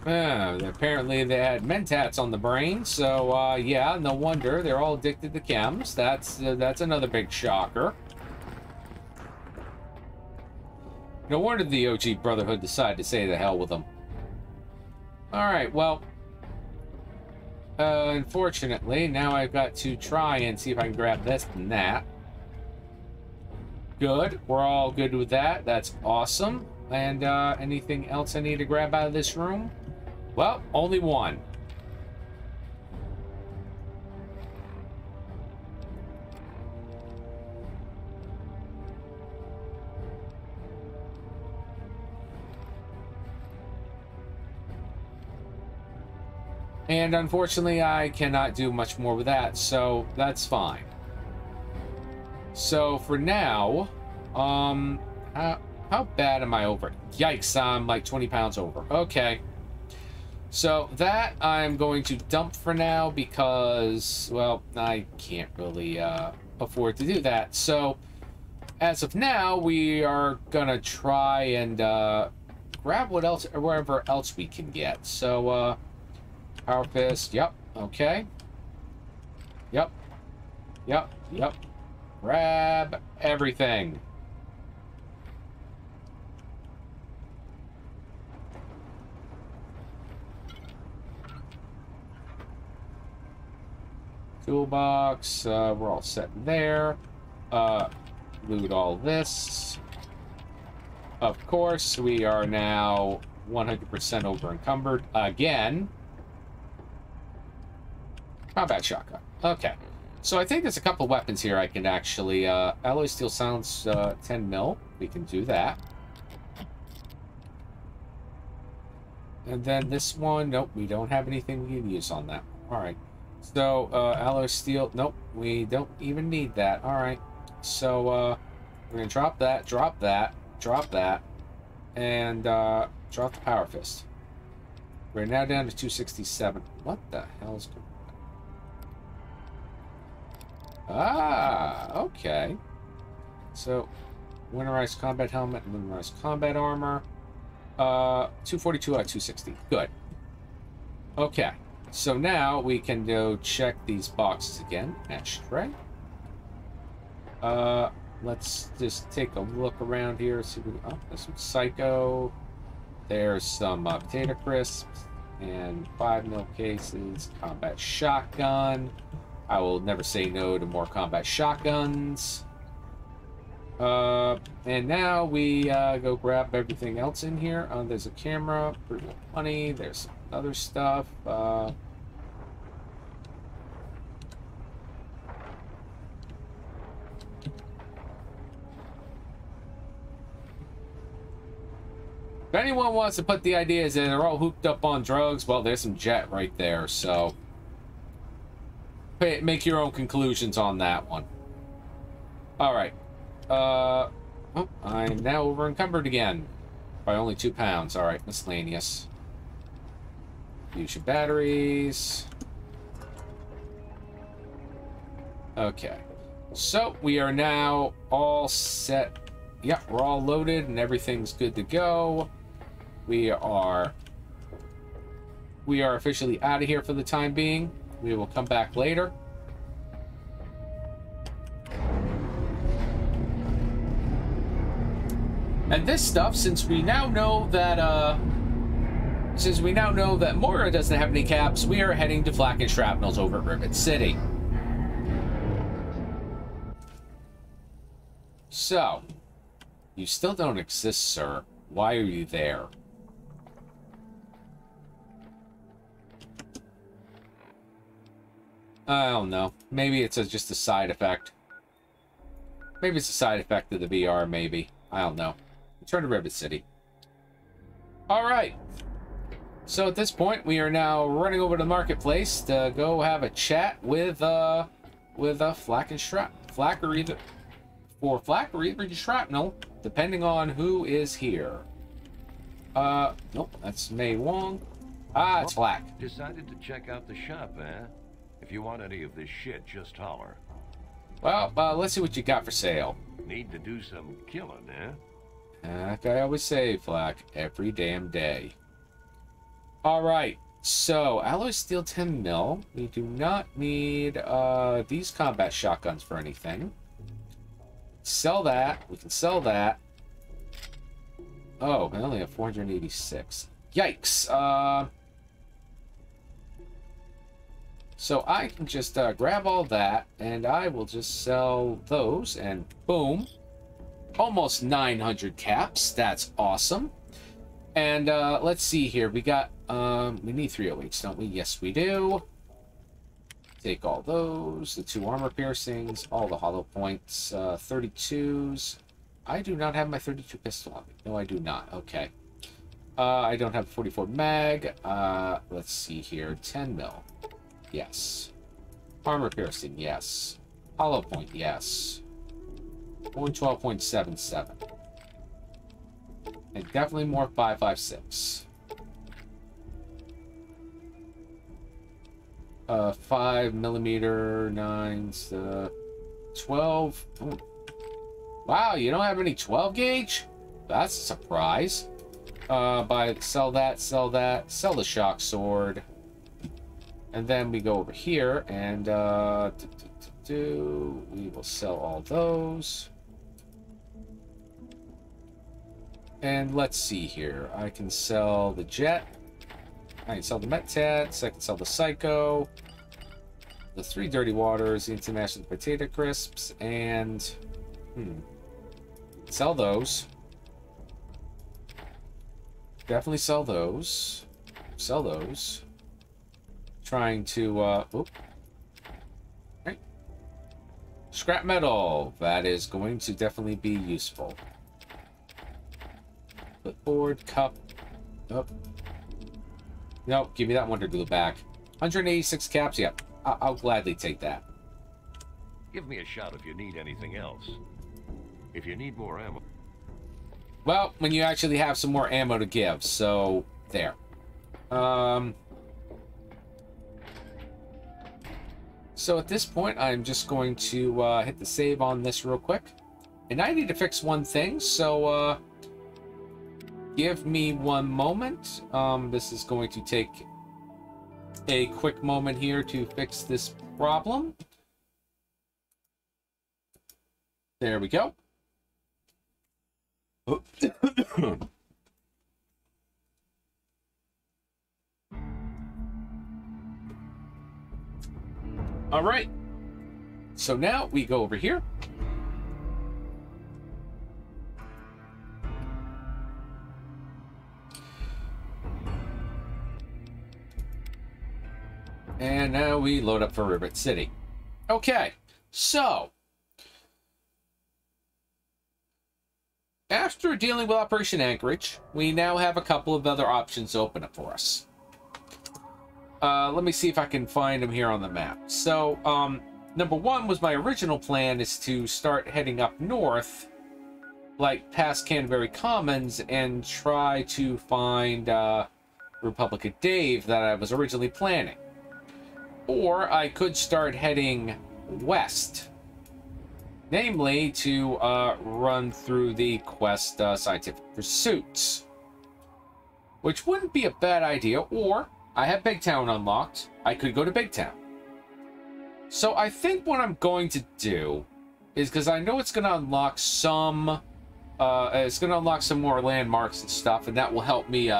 Apparently they had mentats on the brain, so yeah, no wonder they're all addicted to chems. That's another big shocker. No wonder the OG Brotherhood decided to say the hell with them. Alright, well, unfortunately, now I've got to try and see if I can grab this and that. Good. We're all good with that. That's awesome. And anything else I need to grab out of this room? Well, only one. And unfortunately, I cannot do much more with that, so that's fine. So for now, how bad am I over? Yikes, I'm like 20 pounds over. Okay. So that I'm going to dump for now because, well, I can't really afford to do that. So as of now, we are gonna try and grab what else, or wherever else we can get. So Power Fist, yep, okay. Yep. Grab everything. Toolbox, we're all set there. Loot all this. Of course, we are now 100% over encumbered again. Combat shotgun. Okay. So I think there's a couple weapons here I can actually... alloy steel sounds 10 mil. We can do that. And then this one... Nope, we don't have anything we can use on that. Alright. So, alloy steel... Nope, we don't even need that. Alright. So, we're going to drop that, drop that, and drop the Power Fist. We're now down to 267. What the hell is going on? Ah, okay. So, winterized combat helmet, winterized combat armor. 242 out of 260. Good. Okay. So now we can go check these boxes again. Ashtray. Let's just take a look around here. See what, oh, there's some Psycho. There's some potato crisps and 5 mil cases. Combat shotgun. I will never say no to more combat shotguns. And now we go grab everything else in here. There's a camera, pretty good money. There's some other stuff. If anyone wants to put the ideas that they're all hooked up on drugs, well, there's some jet right there, so make your own conclusions on that one. All right. Oh, I'm now over encumbered again by only 2 pounds. All right, miscellaneous. Use your batteries. Okay. So we are now all set. Yep, we're all loaded and everything's good to go. We are officially out of here for the time being. We will come back later. And this stuff, since we now know that Moira doesn't have any caps, we are heading to Flak and Shrapnel's over at Rivet City. So, you still don't exist, sir. Why are you there? I don't know. Maybe it's just a side effect. Maybe it's a side effect of the VR, maybe. I don't know. Return to Rivet City. Alright. So at this point, we are now running over to the marketplace to go have a chat with Flak and Shrapnel. Flak or either Shrapnel, depending on who is here. Nope, that's Mei Wong. Ah, it's Flak. Decided to check out the shop, eh? If you want any of this shit, just holler. Well, let's see what you got for sale. Need to do some killing, eh? Like I always say, Flak, every damn day. Alright, so alloy steel 10 mil. We do not need these combat shotguns for anything. Sell that. We can sell that. Oh, I only have 486. Yikes. So I can just grab all that, and I will just sell those, and boom. almost 900 caps. That's awesome. And let's see here. We got, we need 308s, don't we? Yes, we do. Take all those. The 2 armor piercings, all the hollow points, 32s. I do not have my 32 pistol on me. No, I do not. Okay. I don't have 44 mag. Let's see here. 10 mil. Yes. Armor piercing, yes. Hollow point, yes. 112.77. And definitely more 5.56. 5mm 9s. 12. Ooh. Wow, you don't have any 12 gauge? That's a surprise. Sell that, sell the shock sword. And then we go over here and we will sell all those. And let's see here. I can sell the jet. I can sell the Metats. I can sell the Psycho. The 3 Dirty Waters, the International Potato Crisps, and sell those. Definitely sell those. Sell those. Trying to right. Scrap metal. That is going to definitely be useful. Clipboard, cup. Oh. Nope, give me that Wonder Glue back. 186 caps, yep. I'll gladly take that. Give me a shout if you need anything else. If you need more ammo. Well, when you actually have some more ammo to give, so there. So at this point, I'm just going to hit the save on this real quick. And I need to fix one thing, so give me one moment. This is going to take a quick moment here to fix this problem. There we go. All right. So now we go over here. And now we load up for Rivet City. Okay, so after dealing with Operation Anchorage, we now have a couple of other options open up for us. Let me see if I can find them here on the map. So, number one was my original plan is to start heading up north, like past Canterbury Commons, and try to find Republic of Dave that I was originally planning. Or I could start heading west, namely to run through the quest Scientific Pursuits, which wouldn't be a bad idea. Or I have Big Town unlocked. I could go to Big Town. So I think what I'm going to do is, because I know it's going to unlock some, more landmarks and stuff, and that will help me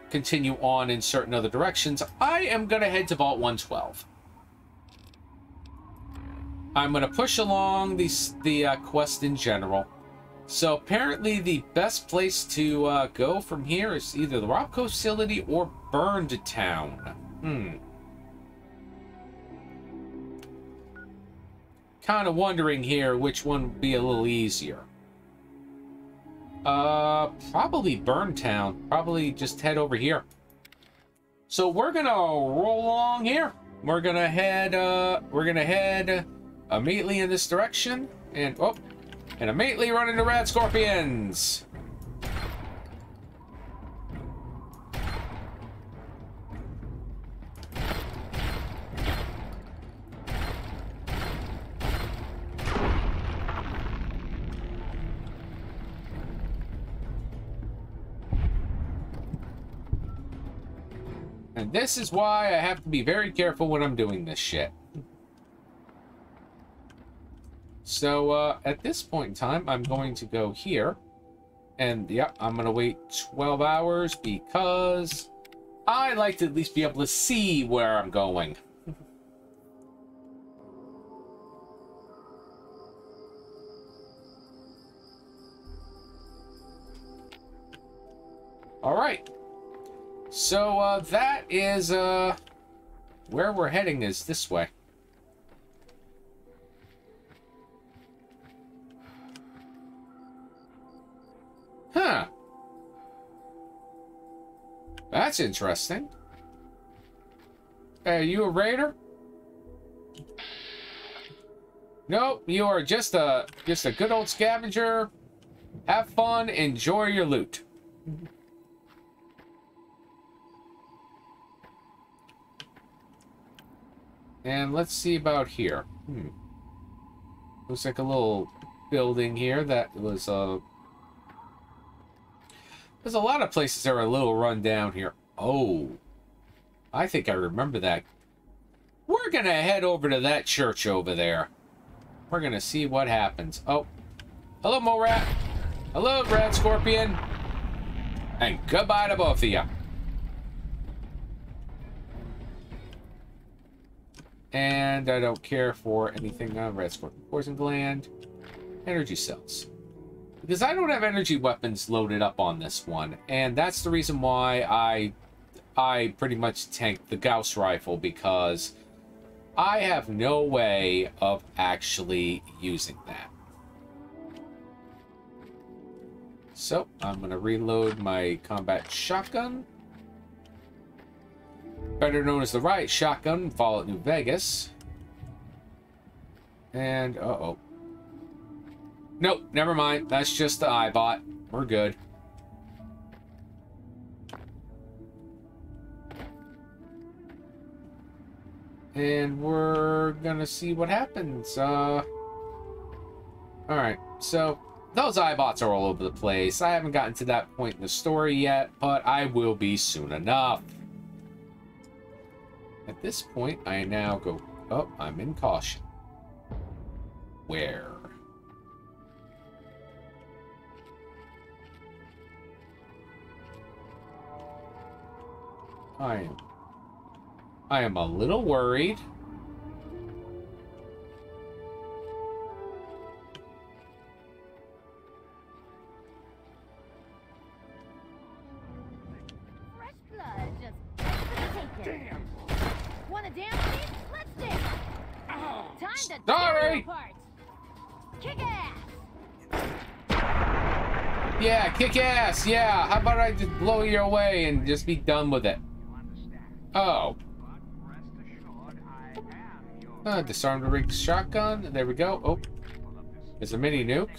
continue on in certain other directions. I am going to head to Vault 112. I'm going to push along the quest in general. So apparently the best place to go from here is either the Robco facility or Burned Town. Kind of wondering here which one would be a little easier. Probably Burned Town. Probably just head over here. So we're going to roll along here. We're going to head immediately in this direction, and immediately run into Rad Scorpions. And this is why I have to be very careful when I'm doing this shit. So, at this point in time, I'm going to go here. And, yeah, I'm going to wait 12 hours because I like to at least be able to see where I'm going. All right. So, that is, where we're heading is this way. Huh. That's interesting. Hey, are you a raider? Nope, you are just a good old scavenger. Have fun, enjoy your loot. And let's see about here. Looks like a little building here that was there's a lot of places that are a little run down here. Oh, I think I remember that. We're gonna head over to that church over there. We're gonna see what happens. Oh, hello, Morat. Hello, Red Scorpion. And goodbye to both of you. And I don't care for anything on Red Scorpion. Poison gland. Energy cells. Because I don't have energy weapons loaded up on this one. And that's the reason why I pretty much tanked the Gauss rifle, because I have no way of actually using that. So, I'm going to reload my combat shotgun. Better known as the riot shotgun, Fallout New Vegas. And, uh-oh. Nope, never mind. That's just the iBot. We're good. And we're gonna see what happens. Alright, so those iBots are all over the place. I haven't gotten to that point in the story yet, but I will be soon enough. At this point, I now go... Oh, I'm in caution. Where? I am a little worried. Fresh blood just damn. Want a damn seat? Let's dig. Time to Sorry. tear apart. Kick ass. Yeah, kick ass. Yeah, how about I just blow you away and just be done with it? Oh. Disarm the rigged shotgun. There we go. Oh. There's a mini nuke.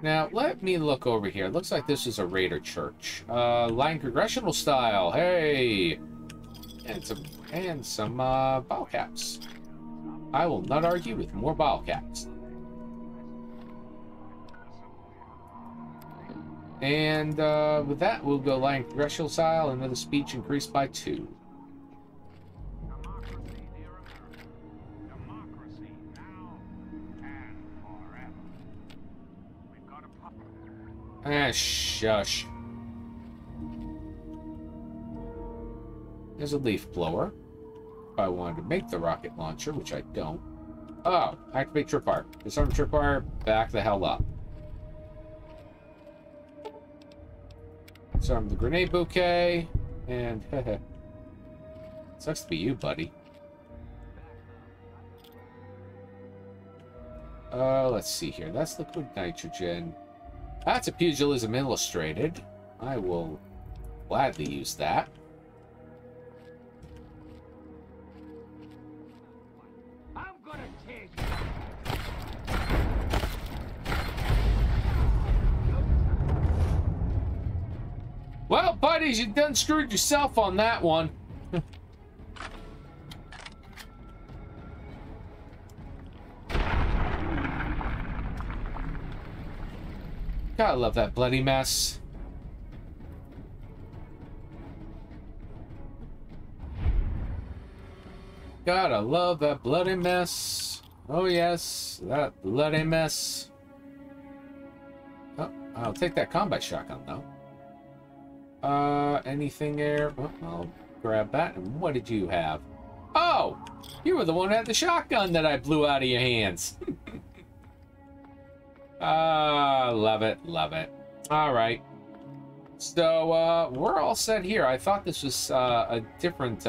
Now, let me look over here. Looks like this is a raider church. Line congressional style. Hey. And some bottle caps. I will not argue with more bottle caps. And with that, we'll go line congressional style. Another speech increased by 2. Shush. There's a leaf blower. If I wanted to make the rocket launcher, which I don't. Oh, activate tripwire. Disarm tripwire, back the hell up. Disarm the grenade bouquet, and sucks to be you, buddy. Let's see here. That's liquid nitrogen. That's a pugilism illustrated. I will gladly use that. I'm gonna take Well, buddies, you done screwed yourself on that one. Gotta love that bloody mess. Gotta love that bloody mess. Oh yes, that bloody mess. Oh, I'll take that combat shotgun though. Anything there? Oh, I'll grab that. And what did you have? Oh, you were the one who had the shotgun that I blew out of your hands. Love it, love it. All right. So, we're all set here. I thought this was a different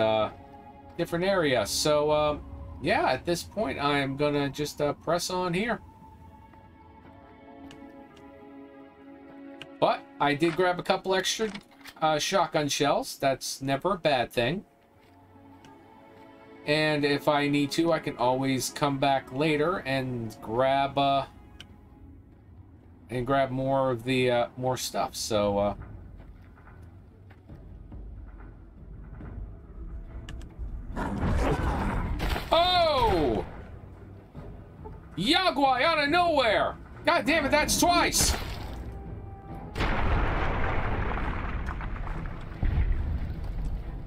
area. So, yeah, at this point, I'm gonna just press on here. But I did grab a couple extra shotgun shells. That's never a bad thing. And if I need to, I can always come back later and grab more of the more stuff. So oh! Yaguai out of nowhere! God damn it, that's twice!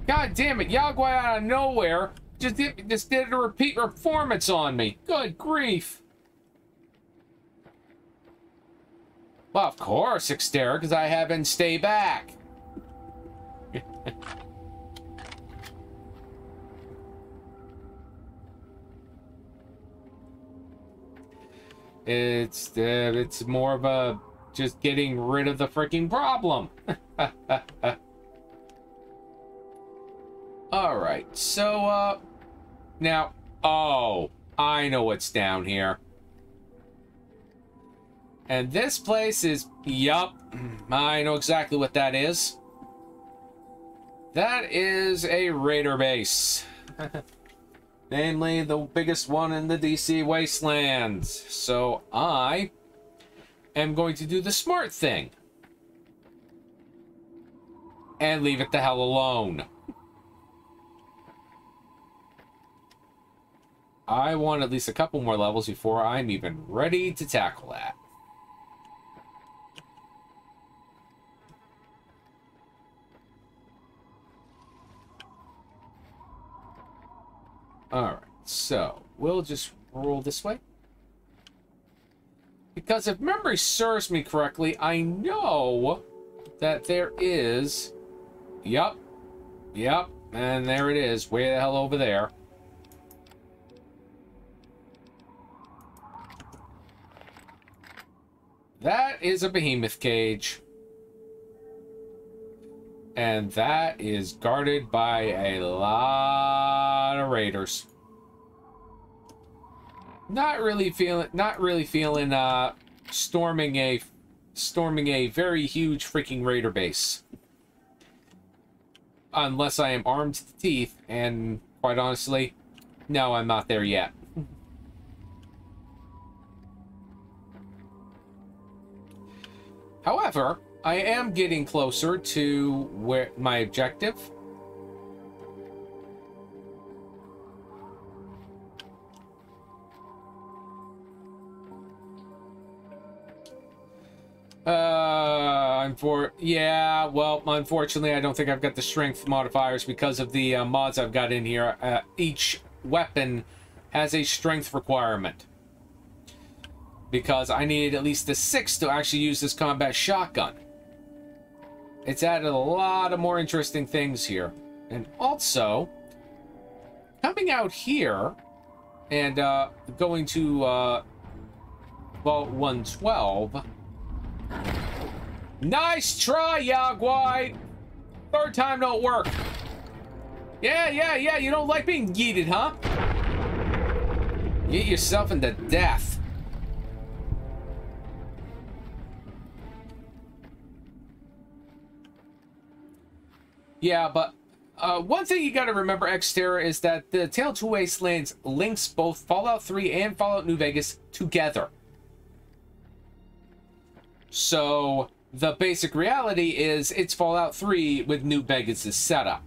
God damn it, Yaguai out of nowhere just did a repeat performance on me. Good grief. Well, of course, Xterra, because I have been stay back. It's more of a just getting rid of the freaking problem. All right, so now, oh, I know what's down here. And this place is, yup, I know exactly what that is. That is a raider base. Namely, the biggest one in the DC Wastelands. So I am going to do the smart thing. And leave it the hell alone. I want at least a couple more levels before I'm even ready to tackle that. Alright, so we'll just roll this way. Because if memory serves me correctly, I know that there is... Yep, and there it is, way the hell over there. That is a behemoth cage. And that is guarded by a lot of raiders. Not really feeling storming a very huge freaking raider base. Unless I am armed to the teeth, and quite honestly, no, I'm not there yet. However, I am getting closer to where my objective. Unfortunately, I don't think I've got the strength modifiers because of the mods I've got in here. Each weapon has a strength requirement. Because I needed at least a 6 to actually use this combat shotgun. It's added a lot of more interesting things here. And also, coming out here and going to Vault 112. Nice try, Yaguai! Third time don't work. Yeah, you don't like being yeeted, huh? Yeet yourself into death. Yeah, but one thing you gotta remember, Xterra, is that the Tale of Two Wastelands links both Fallout 3 and Fallout New Vegas together. So, the basic reality is it's Fallout 3 with New Vegas' setup.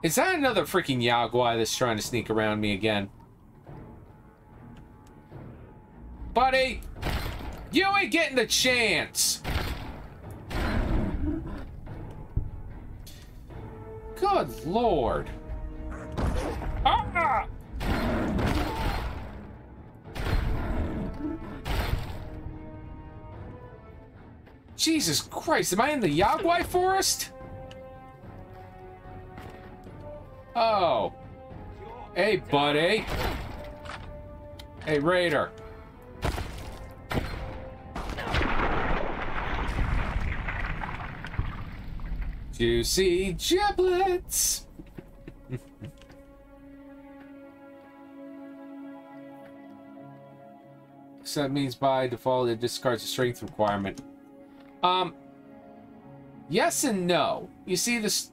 Is that another freaking Yaguai that's trying to sneak around me again? Buddy, you ain't getting the chance. Good Lord. Ah! Jesus Christ, am I in the Yaguai forest? Oh. Hey, buddy. Hey, Raider. Juicy giblets. So that means by default it discards the strength requirement. Yes and no. You see this?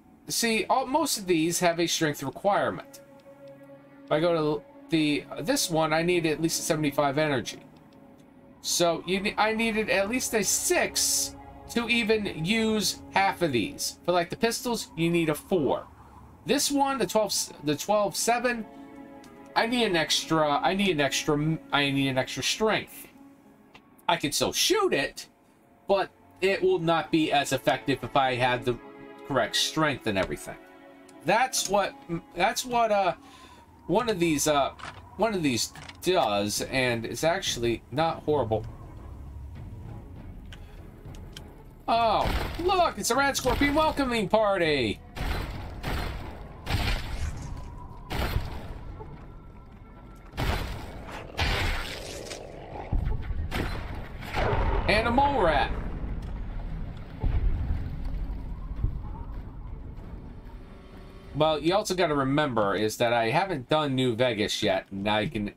Most of these have a strength requirement. If I go to this one, I need at least a 75 energy. So I needed at least a 6 to even use half of these. For like the pistols, you need a 4. This one, the 12-7, I need an extra strength. I can still shoot it, but it will not be as effective if I had the correct strength and everything. That's what one of these does, and it's actually not horrible. Oh, look, it's a Red Scorpion welcoming party. And a mole rat. Well, you also got to remember is that I haven't done New Vegas yet, and I can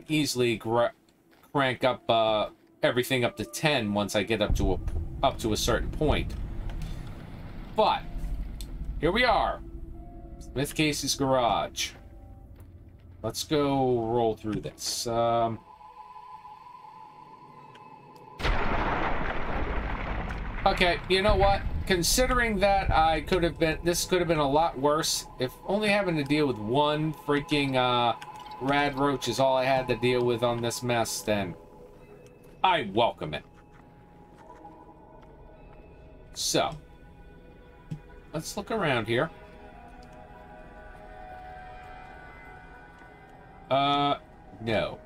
easily crank up everything up to 10 once I get up to a certain point. But here we are, Smith Casey's garage. Let's go roll through this. Okay, you know what? Considering that this could have been a lot worse. If only having to deal with one freaking rad roach is all I had to deal with on this mess, then I welcome it. So, let's look around here. No.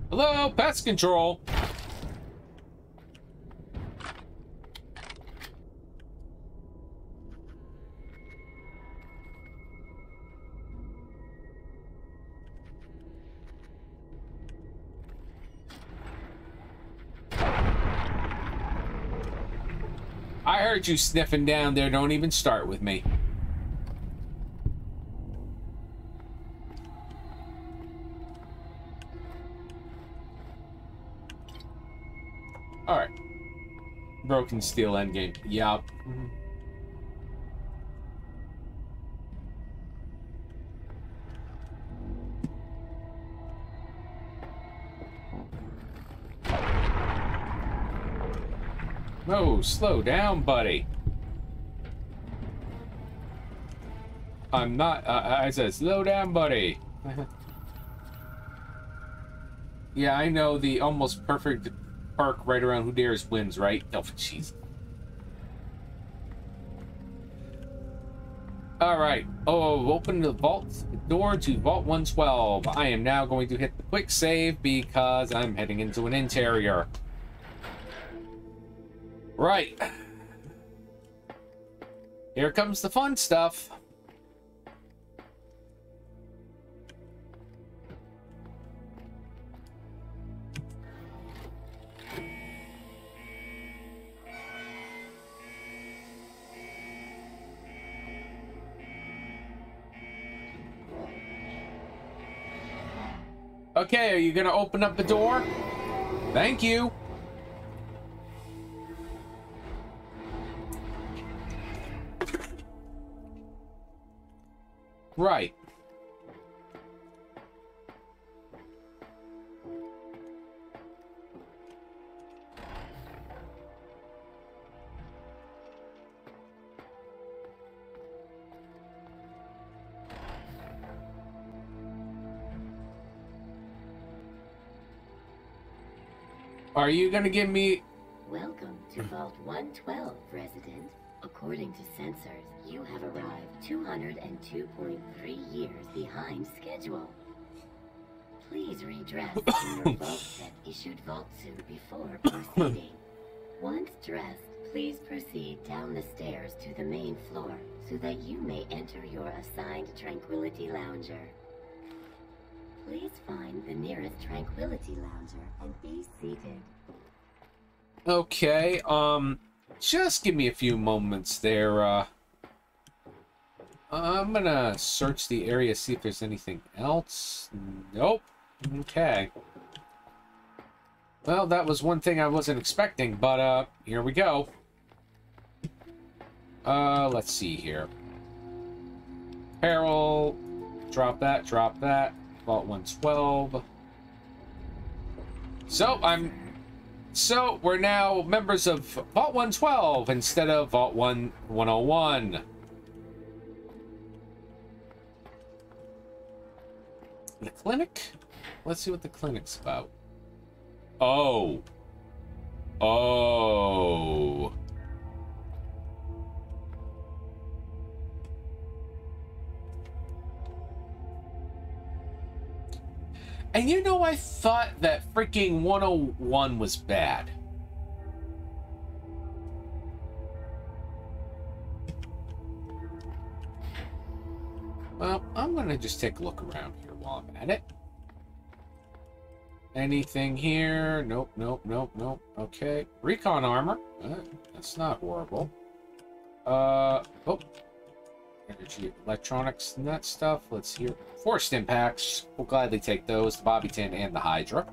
Hello, pest control. I heard you sniffing down there. Don't even start with me. Alright. Broken steel endgame. Yup. Oh, slow down, buddy. I'm not, I said slow down, buddy. Yeah, I know the almost perfect park right around Who Dares wins, right? Oh, jeez. Alright. Oh, open the vault door to Vault 112. I am now going to hit the quick save because I'm heading into an interior. Right. Here comes the fun stuff. Okay, are you gonna open up the door? Thank you. Right. Are you gonna give me... Welcome to Vault 112, resident. According to sensors, you have arrived 202.3 years behind schedule. Please redress in your vault set issued vault suit before proceeding. Once dressed, please proceed down the stairs to the main floor so that you may enter your assigned Tranquility Lounger. Please find the nearest Tranquility Lounger and be seated. Okay, just give me a few moments there. I'm gonna search the area, see if there's anything else. Nope. Okay. Well, that was one thing I wasn't expecting, but, here we go. Let's see here. Peril. Drop that, drop that. Vault 112. So, we're now members of Vault 112 instead of Vault 101. The clinic? Let's see what the clinic's about. Oh. Oh. And you know, I thought that freaking 101 was bad. Well, I'm gonna just take a look around here while I'm at it. Anything here? Nope, nope, nope, nope. Okay. Recon armor. That's not horrible. Oh. Energy, electronics, and that stuff. Let's hear. Forced impacts. We'll gladly take those. The Bobby Tin and the Hydra.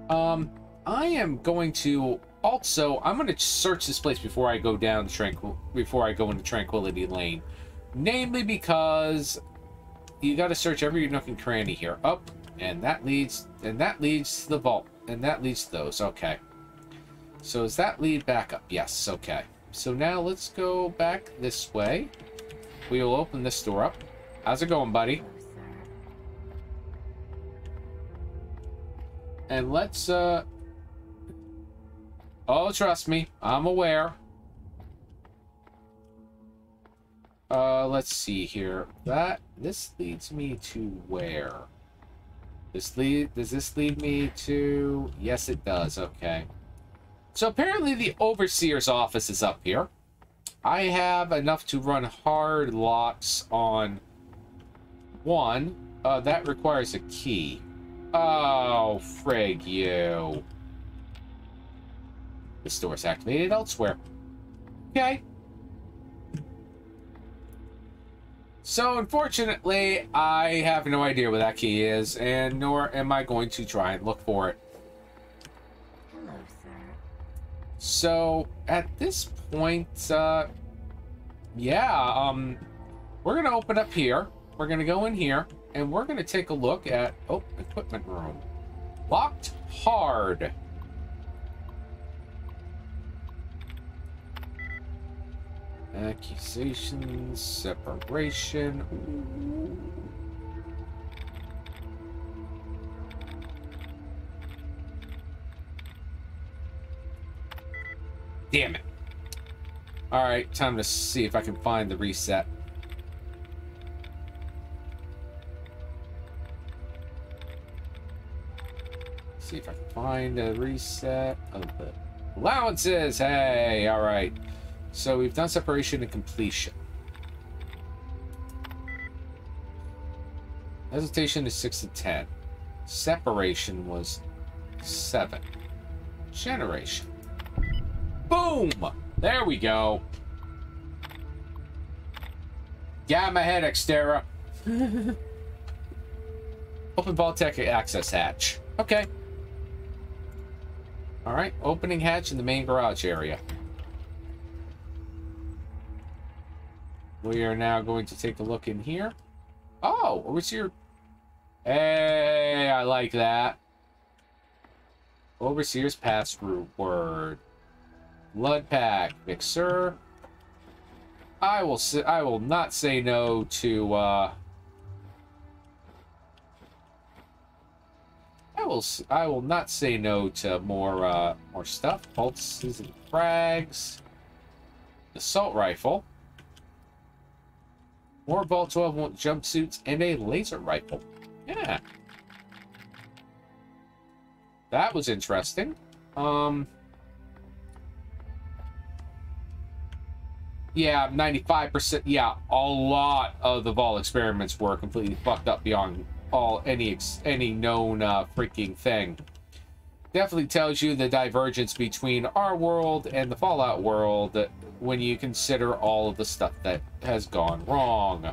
I am going to also. I'm going to search this place before I go down before I go into Tranquility Lane. Namely because you got to search every nook and cranny here. Up, and that leads to the vault, and that leads to those. Okay. So does that lead back up? Yes. Okay. So now let's go back this way. We will open this door up. How's it going, buddy? And let's, oh, trust me, I'm aware. Let's see here. This leads me to where? Does this lead me to... Yes, it does. Okay. So apparently the Overseer's office is up here. I have enough to run hard locks on one. That requires a key. Oh, frig you. This door's activated elsewhere. Okay. So, unfortunately, I have no idea where that key is, and nor am I going to try and look for it. Hello, sir. So, at this point, yeah, we're going to open up here. We're going to go in here, and we're going to take a look at, oh, equipment room. Locked hard. Accusations, separation. Ooh. Damn it. Alright, time to see if I can find the reset. See if I can find a reset of the allowances. Hey, alright. So we've done separation and completion. Hesitation is 6 to 10. Separation was 7. Generation. Boom! There we go. Gamma head, Xterra. Open Vault-Tec access hatch. Okay. Alright, opening hatch in the main garage area. We are now going to take a look in here. Oh, Overseer. Hey, I like that. Overseer's pass-through word. Blood pack, mixer. I will not say no to I will not say no to more stuff. Pulses and frags. Assault rifle. More Vault 12 jumpsuits and a laser rifle. Yeah. That was interesting. Yeah, 95%. Yeah, a lot of the Vol experiments were completely fucked up beyond any known freaking thing. Definitely tells you the divergence between our world and the Fallout world when you consider all of the stuff that has gone wrong.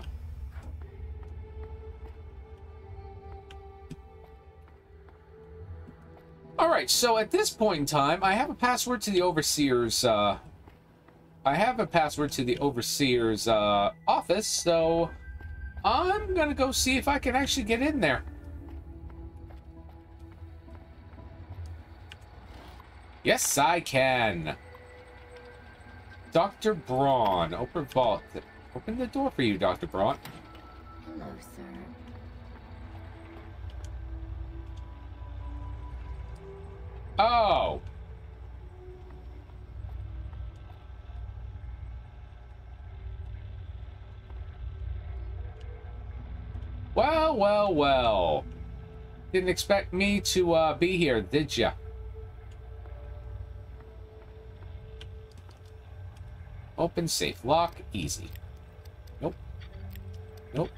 Alright, so at this point in time, I have a password to the Overseer's, office, so I'm gonna go see if I can actually get in there. Yes, I can. Dr. Braun, open vault. Open the door for you, Dr. Braun. Hello, sir. Oh. Well, well, well. Didn't expect me to be here, did ya? Open safe. Lock. Easy. Nope. Nope.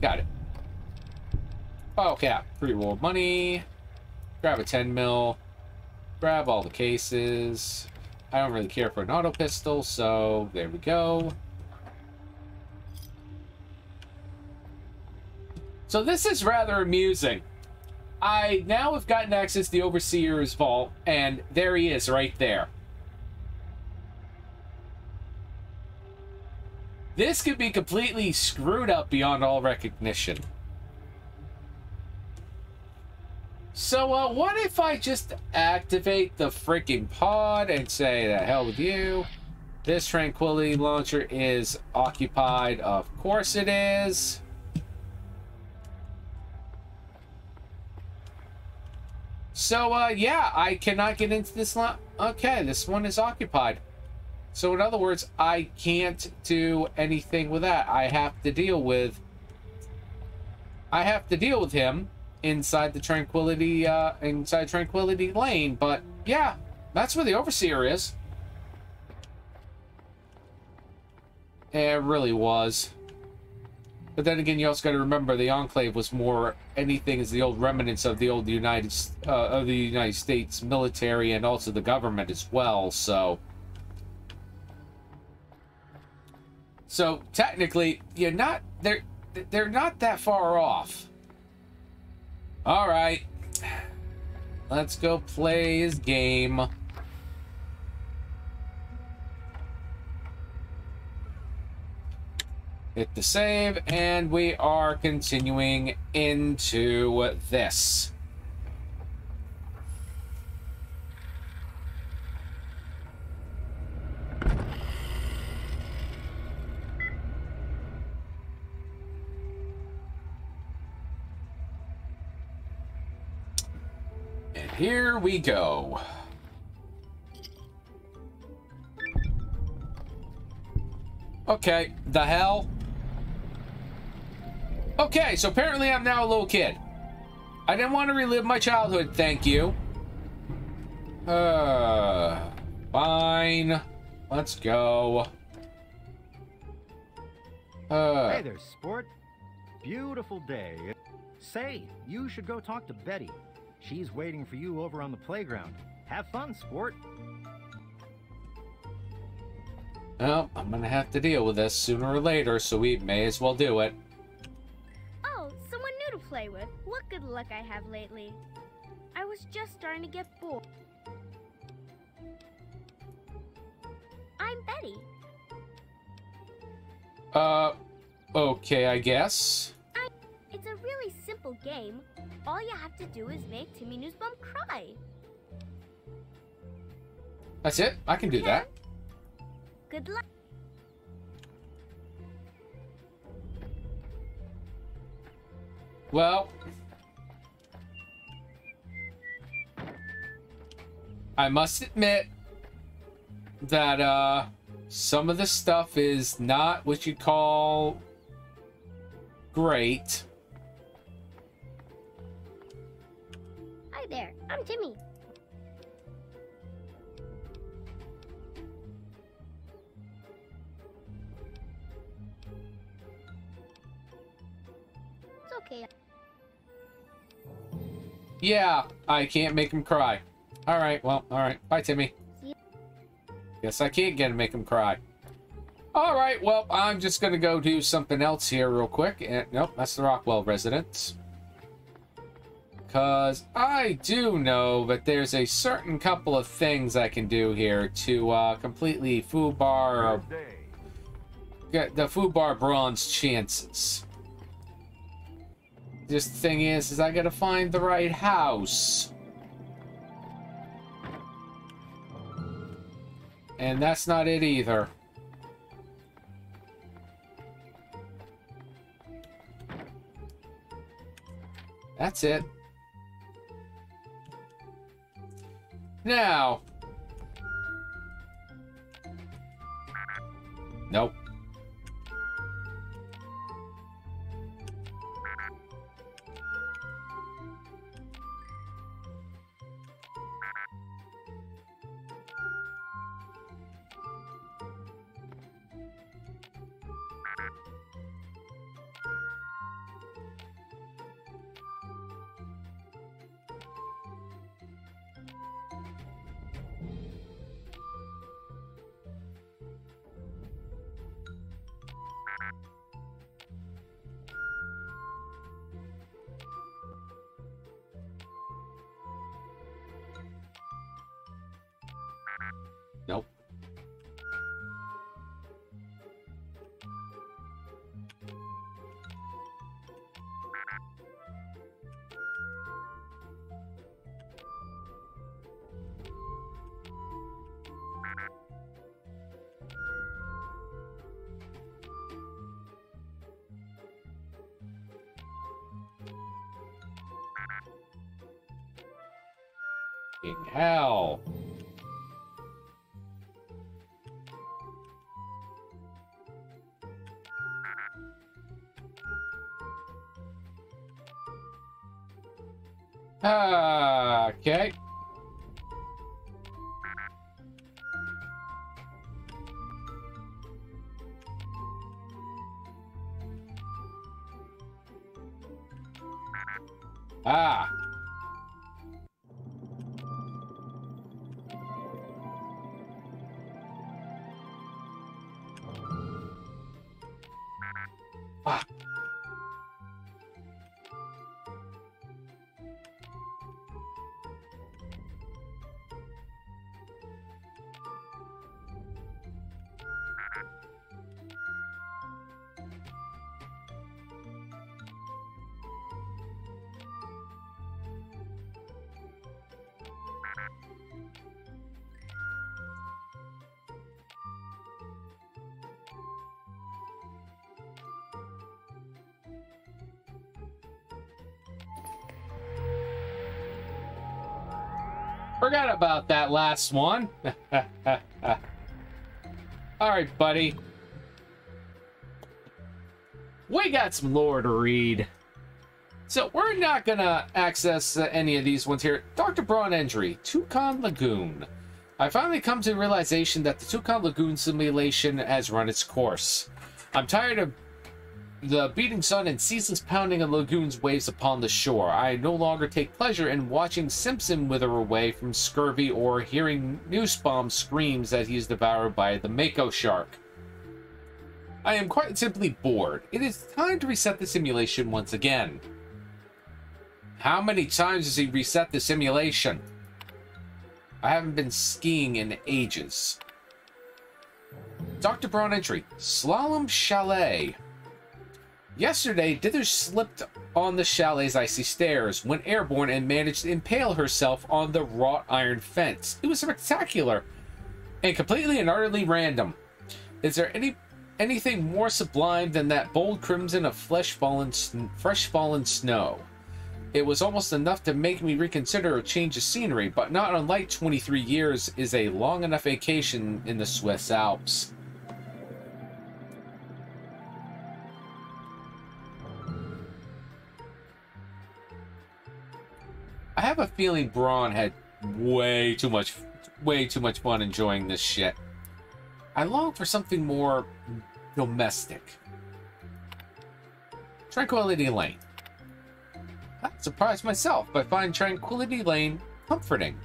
Got it. Okay. Pre-roll money. Grab a 10 mil. Grab all the cases. I don't really care for an auto pistol, so there we go. So this is rather amusing. I now have gotten access to the Overseer's vault, and there he is right there. This could be completely screwed up beyond all recognition. So, what if I just activate the freaking pod and say, the hell with you? This tranquility launcher is occupied. Of course it is. So, yeah, I cannot get into this lot. Okay, this one is occupied. So, in other words, I can't do anything with that. I have to deal with him inside the Tranquility Lane. But, yeah, that's where the Overseer is. It really was. But then again, you also got to remember the Enclave was more anything as the old remnants of the old United States military and also the government as well. So technically, they're not that far off. All right, let's go play his game. Hit the save, and we are continuing into this. And here we go. Okay, the hell? Okay, so apparently I'm now a little kid. I didn't want to relive my childhood, thank you. Fine. Let's go. Hey there, sport. Beautiful day. Say, you should go talk to Betty. She's waiting for you over on the playground. Have fun, sport. Well, I'm gonna have to deal with this sooner or later, so we may as well do it. Oh, someone new to play with. What good luck I have lately. I was just starting to get bored. I'm Betty. Okay, I guess. It's a really simple game. All you have to do is make Timmy Newsbum cry. That's it? I can do that. Good luck. Well, I must admit that some of the stuff is not what you'd call great. I Hi there, I'm Timmy. It's okay. Yeah, I can't make him cry. Alright, well, alright. Bye, Timmy. Guess I can't get him, make him cry. Alright, well, I'm just gonna go do something else here real quick. And, nope, that's the Rockwell residence. Because I do know that there's a certain couple of things I can do here to completely foobar... get the foobar bronze chances. Just the thing is I gotta find the right house. And that's not it either. That's it. Now. Nope. Nope. Fucking hell. Okay. Ah. Ah. Forgot about that last one. Alright, buddy. We got some lore to read. So we're not gonna access any of these ones here. Dr. Braun entry, Tucon Lagoon. I finally come to the realization that the Tucon Lagoon simulation has run its course. I'm tired of the beating sun and ceaseless pounding of lagoon's waves upon the shore. I no longer take pleasure in watching Simpson wither away from scurvy or hearing Nussbaum screams that he is devoured by the Mako shark. I am quite simply bored. It is time to reset the simulation once again. How many times has he reset the simulation? I haven't been skiing in ages. Dr. Braun entry, Slalom Chalet. Yesterday, Dithers slipped on the chalet's icy stairs, went airborne, and managed to impale herself on the wrought iron fence. It was spectacular and completely and utterly random. Is there anything more sublime than that bold crimson of fresh fallen snow? It was almost enough to make me reconsider a change of scenery, but not unlike 23 years is a long enough vacation in the Swiss Alps. I have a feeling Braun had way too much fun enjoying this shit. I long for something more domestic. Tranquility Lane. I surprised myself by finding Tranquility Lane comforting.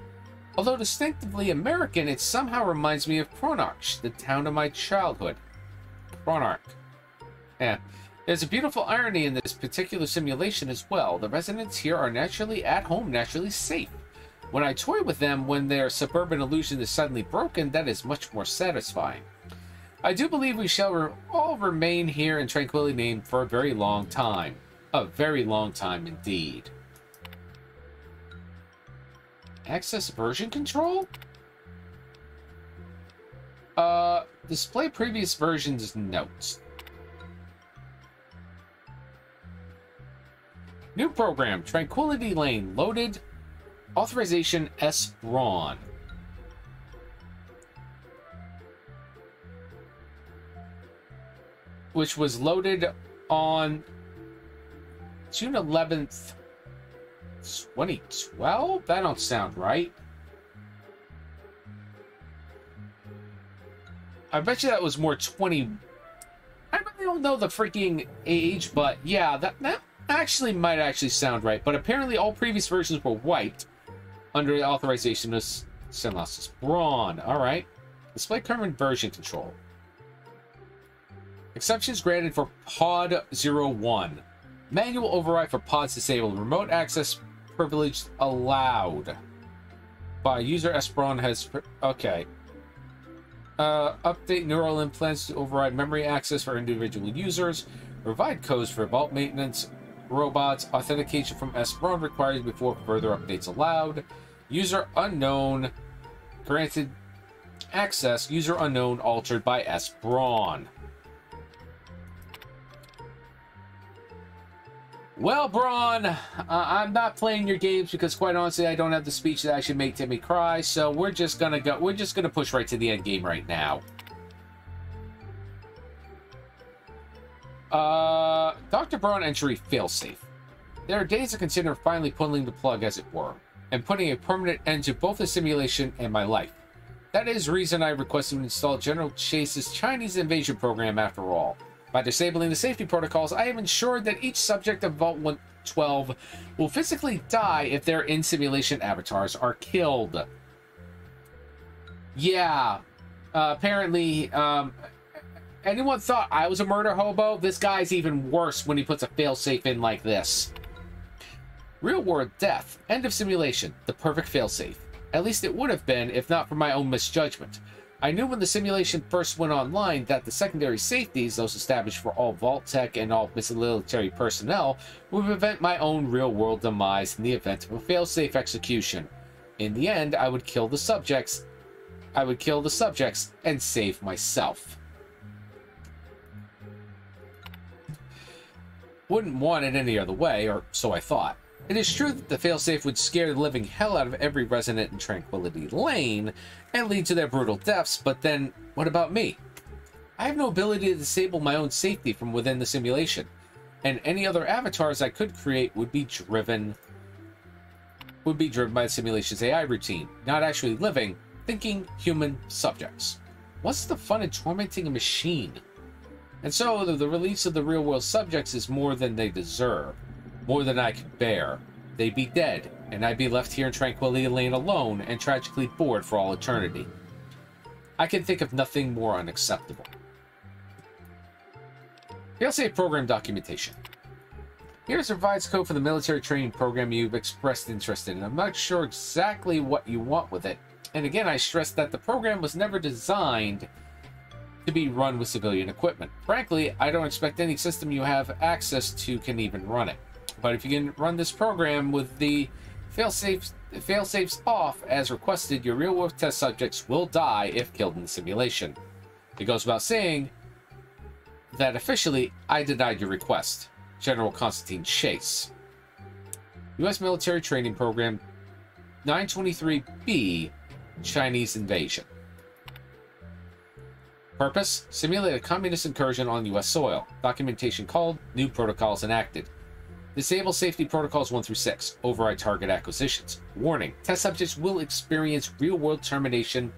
Although distinctively American, it somehow reminds me of Cronarch, the town of my childhood. Cronarch. Yeah. There's a beautiful irony in this particular simulation as well. The residents here are naturally at home, naturally safe. When I toy with them when their suburban illusion is suddenly broken, that is much more satisfying. I do believe we shall all remain here in Tranquility Lane for a very long time. A very long time indeed. Access version control? Display previous versions notes. New program, Tranquility Lane, loaded. Authorization S. Braun. Which was loaded on June 11th, 2012? That don't sound right. I bet you that was more 20... I really don't know the freaking age, but yeah, that actually might actually sound right. But apparently all previous versions were wiped under the authorization of Synopsis Braun. Alright. Display current version control. Exceptions granted for Pod 01. Manual override for pods disabled. Remote access privilege allowed. By user S. Braun has... Okay. Update neural implants to override memory access for individual users. Provide codes for vault maintenance. Robots. Authentication from S. Braun required before further updates allowed. User unknown. Granted access. User unknown altered by S. Braun. Well, Braun, I'm not playing your games because, quite honestly, I don't have the speech that I should make Timmy cry. So we're just gonna go. We're just gonna push right to the end game right now. Dr. Braun entry failsafe. There are days I consider finally pulling the plug, as it were, and putting a permanent end to both the simulation and my life. That is the reason I requested to install General Chase's Chinese invasion program. After all. By disabling the safety protocols, I have ensured that each subject of Vault 112 will physically die if their in-simulation avatars are killed. Yeah. Apparently, anyone thought I was a murder hobo? This guy's even worse when he puts a failsafe in like this. Real-world death. End of simulation. The perfect failsafe. At least it would have been, if not for my own misjudgment. I knew when the simulation first went online that the secondary safeties, those established for all Vault Tech and all military personnel, would prevent my own real-world demise in the event of a failsafe execution. In the end, I would kill the subjects. And save myself. Wouldn't want it any other way, or so I thought. It is true that the failsafe would scare the living hell out of every resident in Tranquility Lane and lead to their brutal deaths, but then, what about me? I have no ability to disable my own safety from within the simulation, and any other avatars I could create would be driven by the simulation's AI routine, not actually living, thinking human subjects. What's the fun in tormenting a machine? And so, the release of the real-world subjects is more than they deserve. More than I could bear. They'd be dead, and I'd be left here in Tranquility Lane alone and tragically bored for all eternity. I can think of nothing more unacceptable. Failsafe program documentation. Here's a revised code for the military training program you've expressed interest in. I'm not sure exactly what you want with it. And again, I stress that the program was never designed to be run with civilian equipment. Frankly, I don't expect any system you have access to can even run it. But if you can run this program with the failsafes off as requested, your real-world test subjects will die if killed in the simulation. It goes without saying that officially, I denied your request. General Constantine Chase. U.S. Military Training Program 923B, Chinese Invasion. Purpose: simulate a communist incursion on U.S. soil. Documentation called New Protocols Enacted. Disable safety protocols 1 through 6. Override target acquisitions. Warning. Test subjects will experience real-world termination.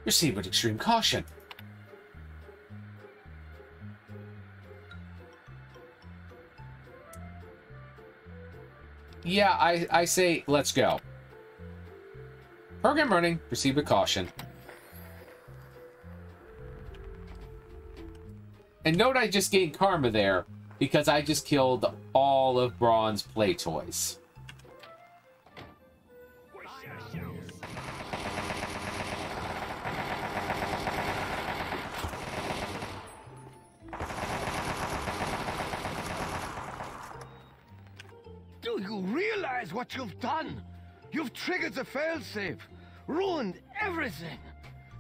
Proceed with extreme caution. Yeah, I say let's go. Program running. Proceed with caution. And note I just gained karma there because I just killed all of Braun's play toys. Do you realize what you've done? You've triggered the failsafe, ruined everything.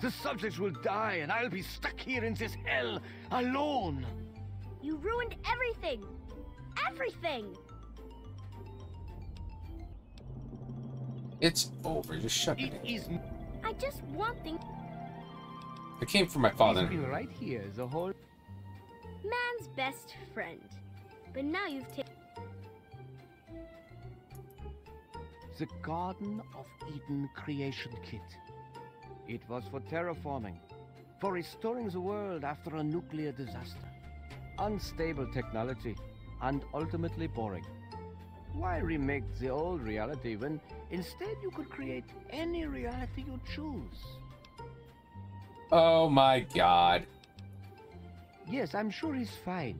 The subjects will die, and I'll be stuck here in this hell alone. You ruined everything! Everything! It's over. Just shut it. I just want things. It came from my father. He's been right here the whole... Man's best friend. But now you've taken... The Garden of Eden creation kit. It was for terraforming, for restoring the world after a nuclear disaster. Unstable technology, and ultimately boring. Why remake the old reality when instead you could create any reality you choose? Oh my god. Yes, I'm sure he's fine.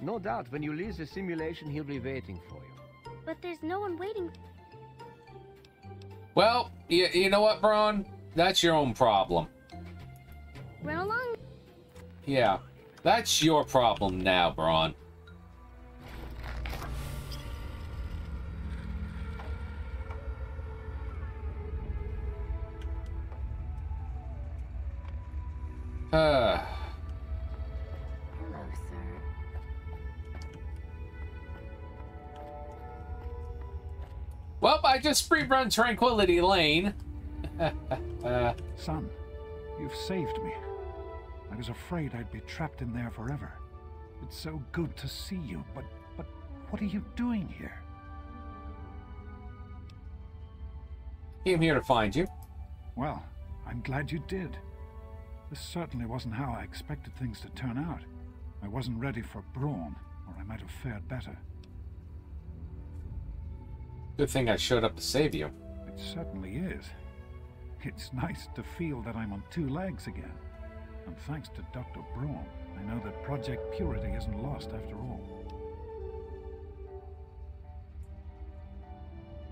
No doubt when you leave the simulation he'll be waiting for you. But there's no one waiting. Well, you know what, Braun? That's your own problem. Run along. Yeah, that's your problem now, Braun. Hello, sir. Well, I just free-run Tranquility Lane. Son, you've saved me. I was afraid I'd be trapped in there forever. It's so good to see you, but what are you doing here? Came here to find you. Well, I'm glad you did. This certainly wasn't how I expected things to turn out. I wasn't ready for Braun, or I might have fared better. Good thing I showed up to save you. It certainly is. It's nice to feel that I'm on two legs again. And thanks to Dr. Braun, I know that Project Purity isn't lost after all.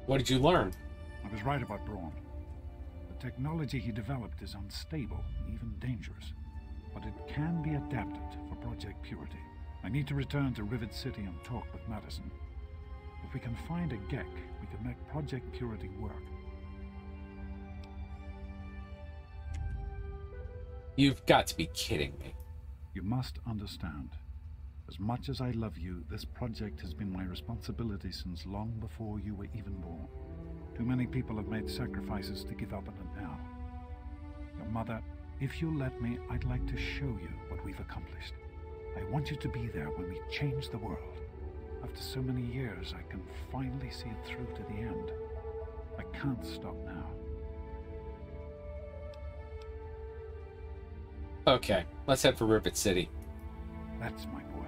What did you learn? I was right about Braun. The technology he developed is unstable, even dangerous. But it can be adapted for Project Purity. I need to return to Rivet City and talk with Madison. If we can find a Gek, we can make Project Purity work. You've got to be kidding me. You must understand. As much as I love you, this project has been my responsibility since long before you were even born. Too many people have made sacrifices to give up on it now. Your mother, if you'll let me, I'd like to show you what we've accomplished. I want you to be there when we change the world. After so many years, I can finally see it through to the end. I can't stop now. Okay, let's head for Rivet City. That's my boy.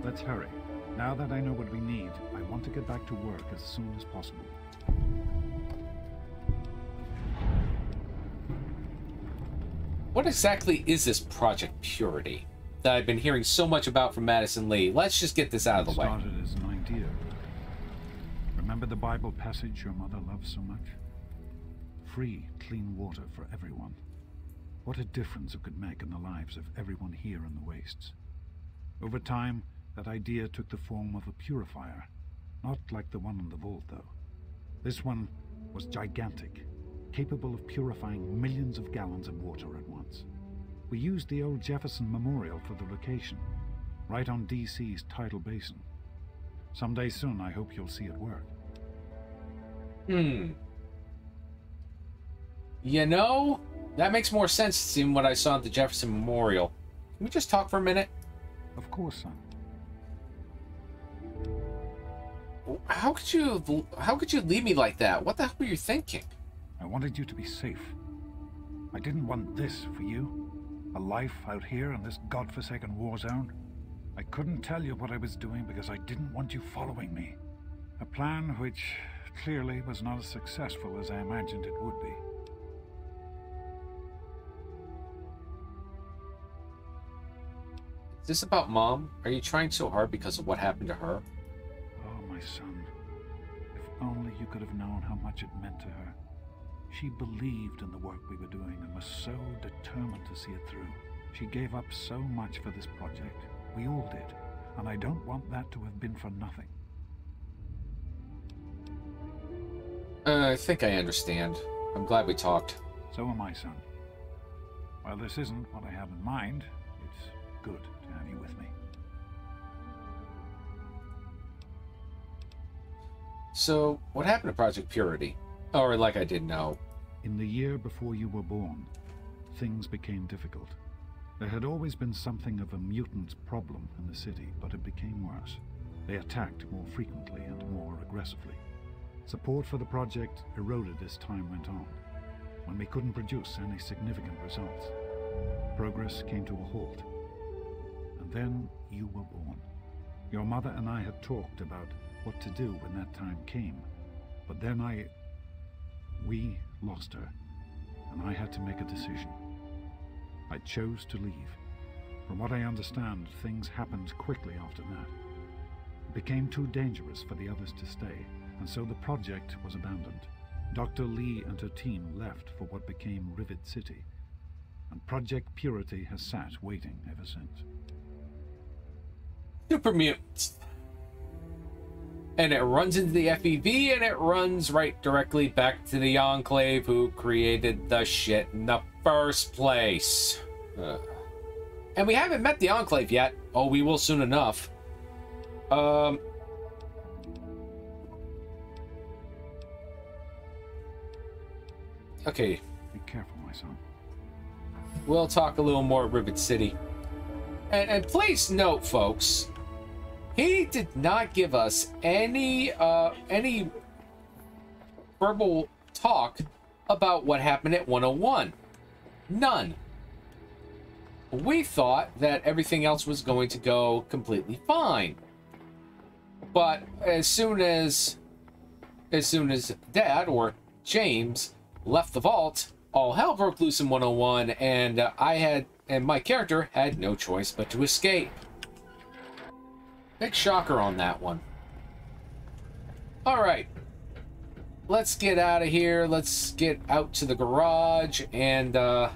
Let's hurry. Now that I know what we need, I want to get back to work as soon as possible. What exactly is this Project Purity that I've been hearing so much about from Madison Lee? Let's just get this out of the way. It started as an idea. Remember the Bible passage your mother loves so much? Free, clean water for everyone. What a difference it could make in the lives of everyone here in the wastes. Over time, that idea took the form of a purifier. Not like the one in the vault, though. This one was gigantic, capable of purifying millions of gallons of water at once. We used the old Jefferson Memorial for the location, right on DC's tidal basin. Someday soon, I hope you'll see it work. You know, that makes more sense than what I saw at the Jefferson Memorial. Can we just talk for a minute? Of course, son. How could you leave me like that? What the hell were you thinking? I wanted you to be safe. I didn't want this for you. A life out here in this godforsaken war zone. I couldn't tell you what I was doing because I didn't want you following me. A plan which clearly was not as successful as I imagined it would be. Is this about Mom? Are you trying so hard because of what happened to her? Oh, my son. If only you could have known how much it meant to her. She believed in the work we were doing and was so determined to see it through. She gave up so much for this project. We all did. And I don't want that to have been for nothing. I think I understand. I'm glad we talked. So am I, son. While this isn't what I had in mind, it's good to have you with me. So, what happened to Project Purity? Or like I didn't know. In the year before you were born, things became difficult. There had always been something of a mutant problem in the city, but it became worse. They attacked more frequently and more aggressively. Support for the project eroded as time went on, when we couldn't produce any significant results. Progress came to a halt. And then you were born. Your mother and I had talked about what to do when that time came, but then we lost her, and I had to make a decision. I chose to leave. From what I understand, things happened quickly after that. It became too dangerous for the others to stay, and so the project was abandoned. Dr. Lee and her team left for what became Rivet City, and Project Purity has sat waiting ever since. Super mutants. And it runs into the FEV, and it runs right directly back to the Enclave who created the shit in the first place. And we haven't met the Enclave yet. Oh, we will soon enough. Okay. Be careful, my son. We'll talk a little more Rivet City. And please note, folks, he did not give us any verbal talk about what happened at 101. None. We thought that everything else was going to go completely fine. But as soon as Dad, or James, left the vault, all hell broke loose in 101, and my character had no choice but to escape. Big shocker on that one. Alright. Let's get out of here. Let's get out to the garage. And, oh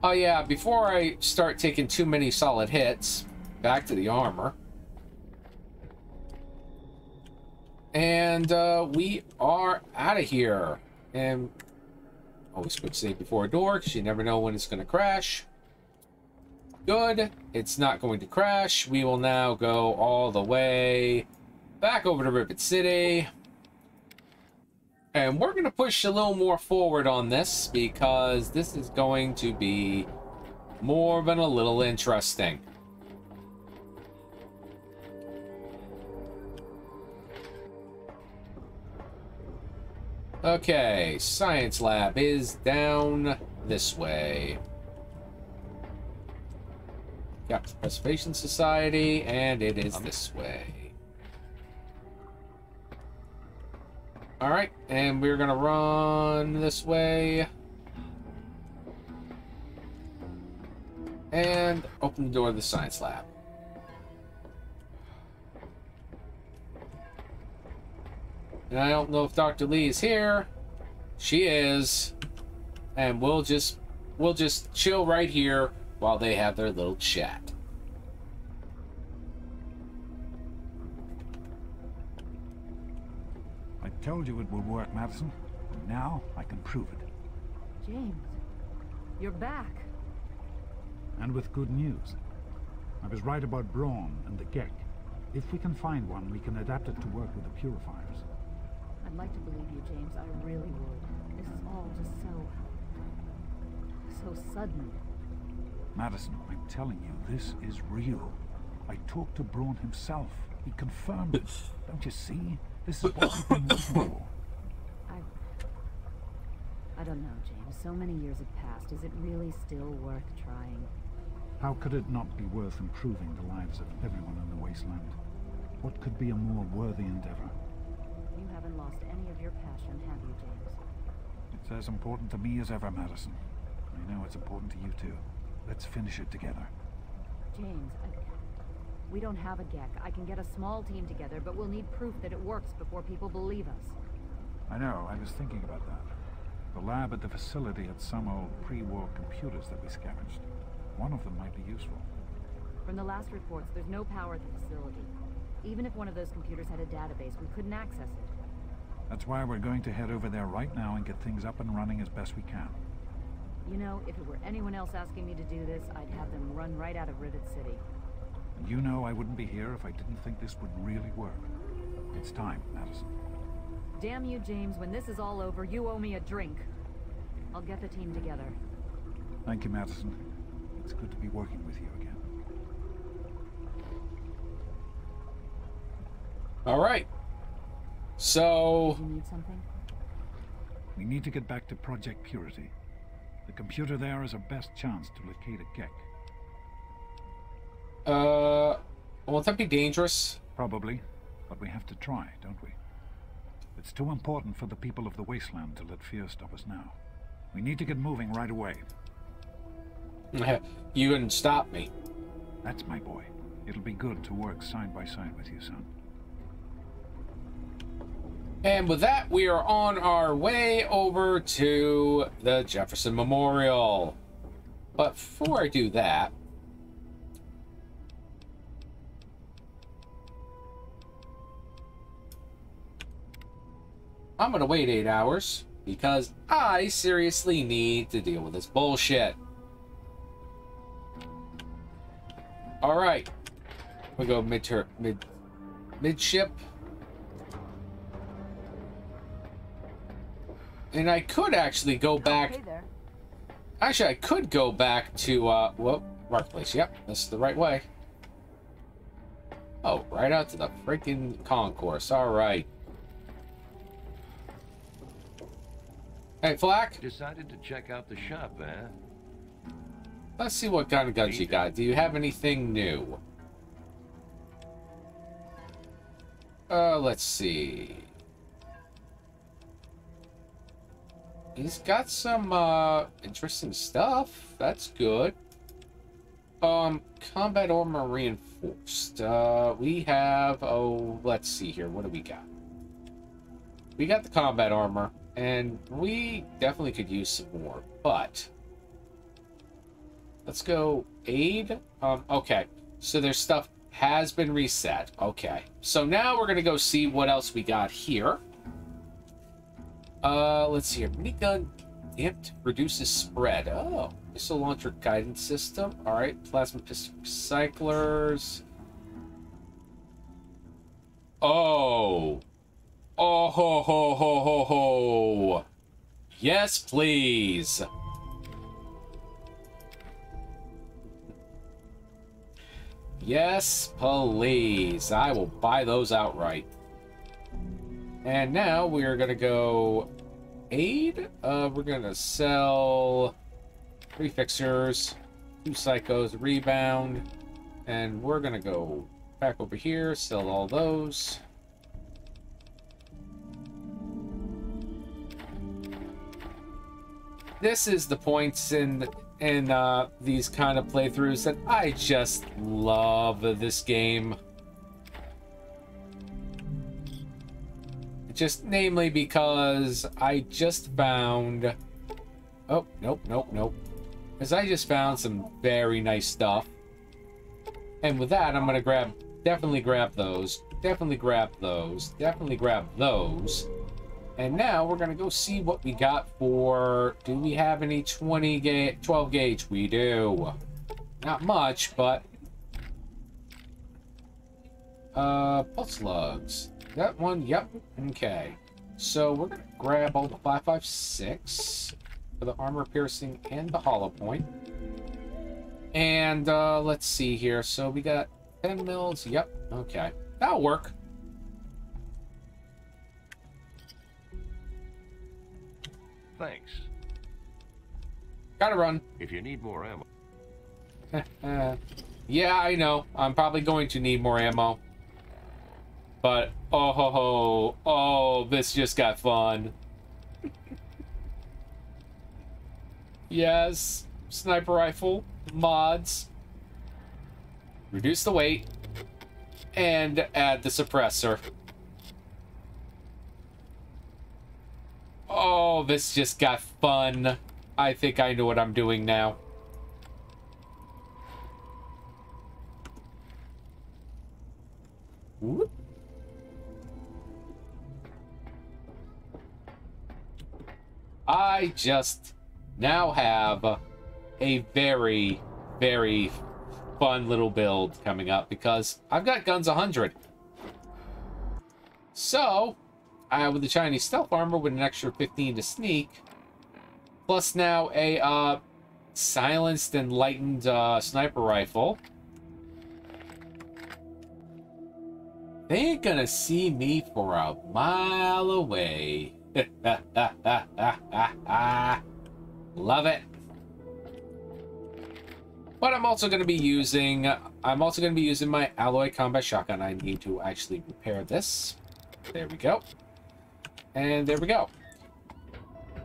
yeah, before I start taking too many solid hits, back to the armor. And, we are out of here. And always quick save before a door, because you never know when it's going to crash. Good. It's not going to crash. We will now go all the way back over to Rivet City. And we're going to push a little more forward on this, because this is going to be more than a little interesting. Okay, Science Lab is down this way. Got the Preservation Society, and it is this way. Alright, and we're gonna run this way. And open the door of the Science Lab. And I don't know if Dr. Lee is here. She is. And we'll just chill right here while they have their little chat. I told you it would work, Madison. And now I can prove it. James, you're back. And with good news. I was right about Brawn and the Gek. If we can find one, we can adapt it to work with the purifiers. I'd like to believe you, James. I really would. This is all just so sudden. Madison, I'm telling you, this is real. I talked to Brawn himself. He confirmed it. Don't you see? This is what we've been looking for. I don't know, James. So many years have passed. Is it really still worth trying? How could it not be worth improving the lives of everyone in the Wasteland? What could be a more worthy endeavor? You haven't lost any of your passion, have you, James? It's as important to me as ever, Madison. I know it's important to you too. Let's finish it together. James, we don't have a GEC. I can get a small team together, but we'll need proof that it works before people believe us. I know, I was thinking about that. The lab at the facility had some old pre-war computers that we scavenged. One of them might be useful. From the last reports, there's no power at the facility. Even if one of those computers had a database, we couldn't access it. That's why we're going to head over there right now and get things up and running as best we can. You know, if it were anyone else asking me to do this, I'd have them run right out of Rivet City. And you know I wouldn't be here if I didn't think this would really work. It's time, Madison. Damn you, James. When this is all over, you owe me a drink. I'll get the team together. Thank you, Madison. It's good to be working with you again. All right. So... You need something? We need to get back to Project Purity. The computer there is our best chance to locate a GEC. Won't that be dangerous? Probably, but we have to try, don't we? It's too important for the people of the Wasteland to let fear stop us now. We need to get moving right away. You wouldn't stop me. That's my boy. It'll be good to work side by side with you, son. And with that, we are on our way over to the Jefferson Memorial. But before I do that, I'm going to wait 8 hours because I seriously need to deal with this bullshit. All right. We go midship. And I could actually go back. Okay there. Actually, I could go back to, whoop, marketplace. Yep, this is the right way. Oh, right out to the freaking concourse. All right. Hey, Flack. Decided to check out the shop, eh? Let's see what kind of guns you got. Do you have anything new? Let's see. He's got some, interesting stuff. That's good. Combat armor reinforced. We have, oh, let's see here. What do we got? We got the combat armor, and we definitely could use some more, but let's go aid. Okay, so their stuff has been reset. Okay, so now we're gonna go see what else we got here. Let's see here. Minigun amped reduces spread. Oh, missile launcher guidance system. All right, plasma pistol recyclers. Oh. Oh ho ho ho ho ho. Yes, please. Yes, please. I will buy those outright. And now we're gonna go aid. We're gonna sell 3 fixers, 2 psychos, rebound, and we're gonna go back over here, sell all those. This is the points in these kind of playthroughs that I just love this game. Just namely because I just found... Oh, nope, nope, nope. Because I just found some very nice stuff. And with that, I'm going to definitely grab those. Definitely grab those. Definitely grab those. And now we're going to go see what we got for... Do we have any 12 gauge? We do. Not much, but... pulse slugs. That one, yep. Okay. So we're going to grab all the 5.56 for the armor piercing and the hollow point. And let's see here. So we got 10 mils. Yep. Okay. That'll work. Thanks. Gotta run. If you need more ammo. Yeah, I know. I'm probably going to need more ammo. But, oh ho ho. Oh, this just got fun. Yes. Sniper rifle. Mods. Reduce the weight. And add the suppressor. Oh, this just got fun. I think I know what I'm doing now. Whoop. I just now have a very, very fun little build coming up because I've got guns 100. So, with the Chinese stealth armor with an extra 15 to sneak, plus now a silenced and lightened sniper rifle. They ain't gonna see me for a mile away. Love it. But I'm also gonna be using my alloy combat shotgun. I need to actually repair this. There we go. And there we go.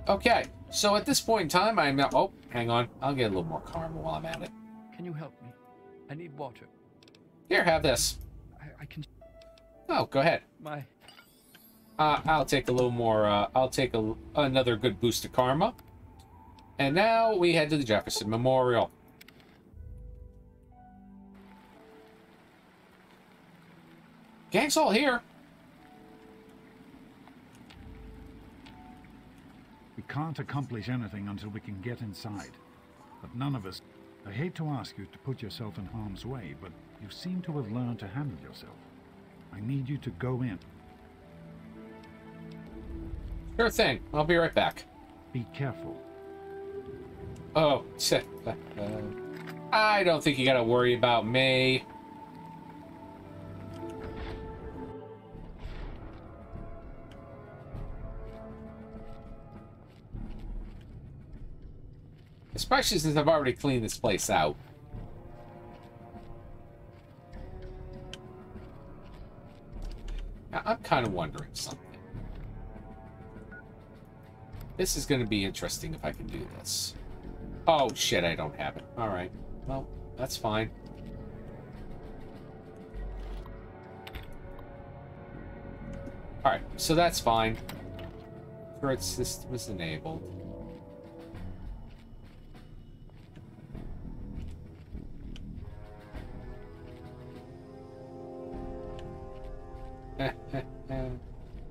Okay, so at this point in time, oh, hang on. I'll get a little more karma while I'm at it. Can you help me? I need water. Here, have this. I can... Oh, go ahead. My... I'll take a little more, I'll take another good boost of karma. And now we head to the Jefferson Memorial. Gang's all here. We can't accomplish anything until we can get inside. But none of us... I hate to ask you to put yourself in harm's way, but you seem to have learned to handle yourself. I need you to go in. Sure thing. I'll be right back. Be careful. Oh, I don't think you gotta worry about me. Especially since I've already cleaned this place out. Now, I'm kind of wondering something. This is going to be interesting if I can do this. Oh, shit, I don't have it. Alright. Well, that's fine. Alright, so that's fine. Threat system is enabled.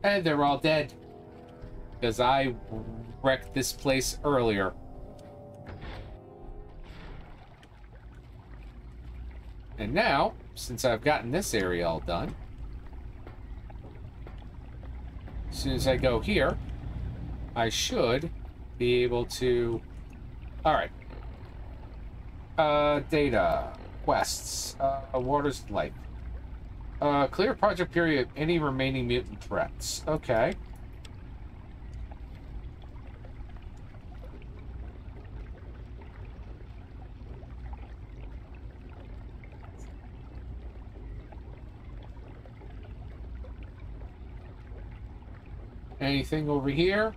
And they're all dead. Because I wrecked this place earlier. And now, since I've gotten this area all done, as soon as I go here, I should be able to... Alright. Data. Quests. Waters of Life. Clear project period of any remaining mutant threats. Okay. Anything over here?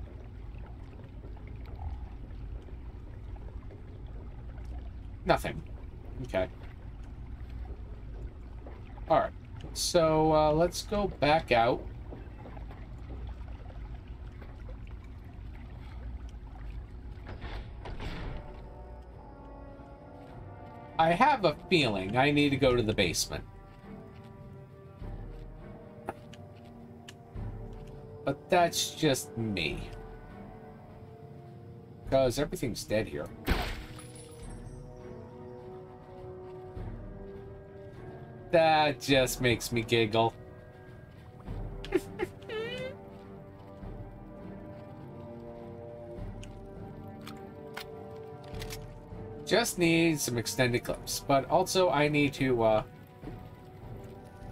Nothing. Okay. Alright. So, let's go back out. I have a feeling I need to go to the basement. But that's just me. Because everything's dead here. That just makes me giggle. Just need some extended clips. But also I need to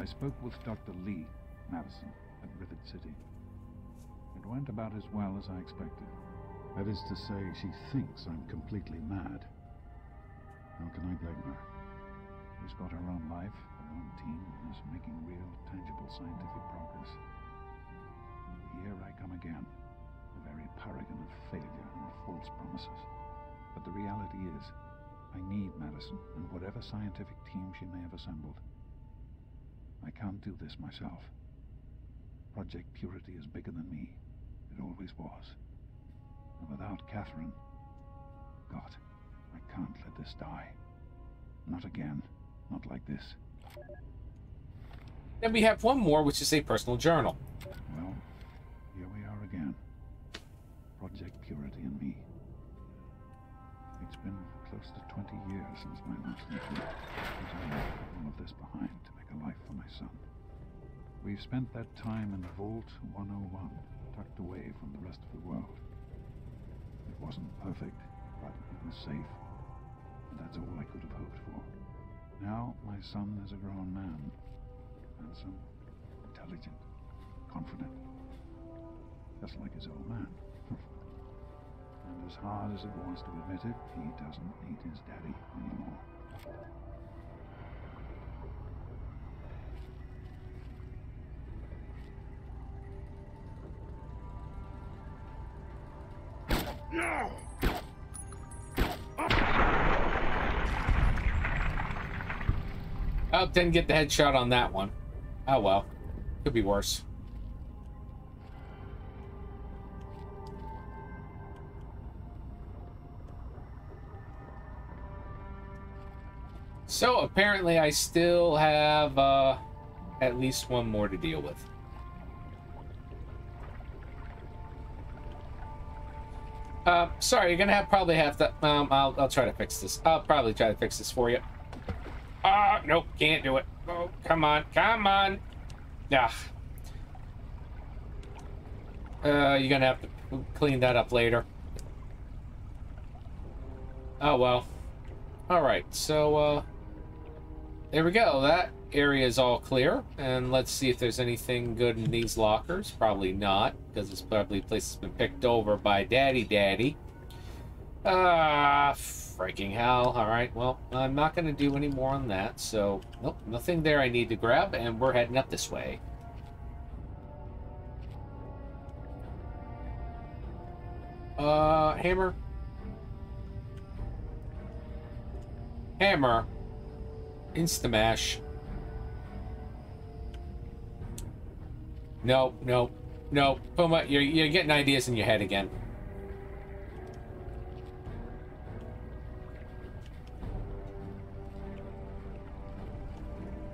I spoke with Dr. Lee Madison at Rivet City. It went about as well as I expected. That is to say, she thinks I'm completely mad. How can I blame her? She's got her own life, her own team, and is making real, tangible scientific progress. Here I come again, a very paragon of failure and false promises. But the reality is, I need Madison and whatever scientific team she may have assembled. I can't do this myself. Project Purity is bigger than me. It always was. And without Catherine, God, I can't let this die. Not again. Not like this. Then we have one more, which is a personal journal. Well, here we are again. Project Purity and me. It's been close to 20 years since my last meeting. I left all of this behind to make a life for my son. We've spent that time in Vault 101, tucked away from the rest of the world. It wasn't perfect, but it was safe. And that's all I could have hoped for. Now, my son is a grown man. Handsome, intelligent, confident. Just like his old man. And as hard as it was to admit it, he doesn't need his daddy anymore. No! Oh, didn't get the headshot on that one. Oh well. Could be worse. So apparently I still have at least one more to deal with. Sorry, you're gonna probably have to. I'll try to fix this. I'll probably try to fix this for you. Nope, can't do it. Oh, come on, come on. Yeah. You're gonna have to clean that up later. Oh well. All right, so there we go. That area is all clear, and let's see if there's anything good in these lockers. Probably not, because it's probably a place that's been picked over by Daddy. Freaking hell. All right, well, I'm not going to do any more on that, so nope, nothing there I need to grab, and we're heading up this way. Hammer. Hammer. Instamash. Nope, nope, nope. Puma, you're getting ideas in your head again.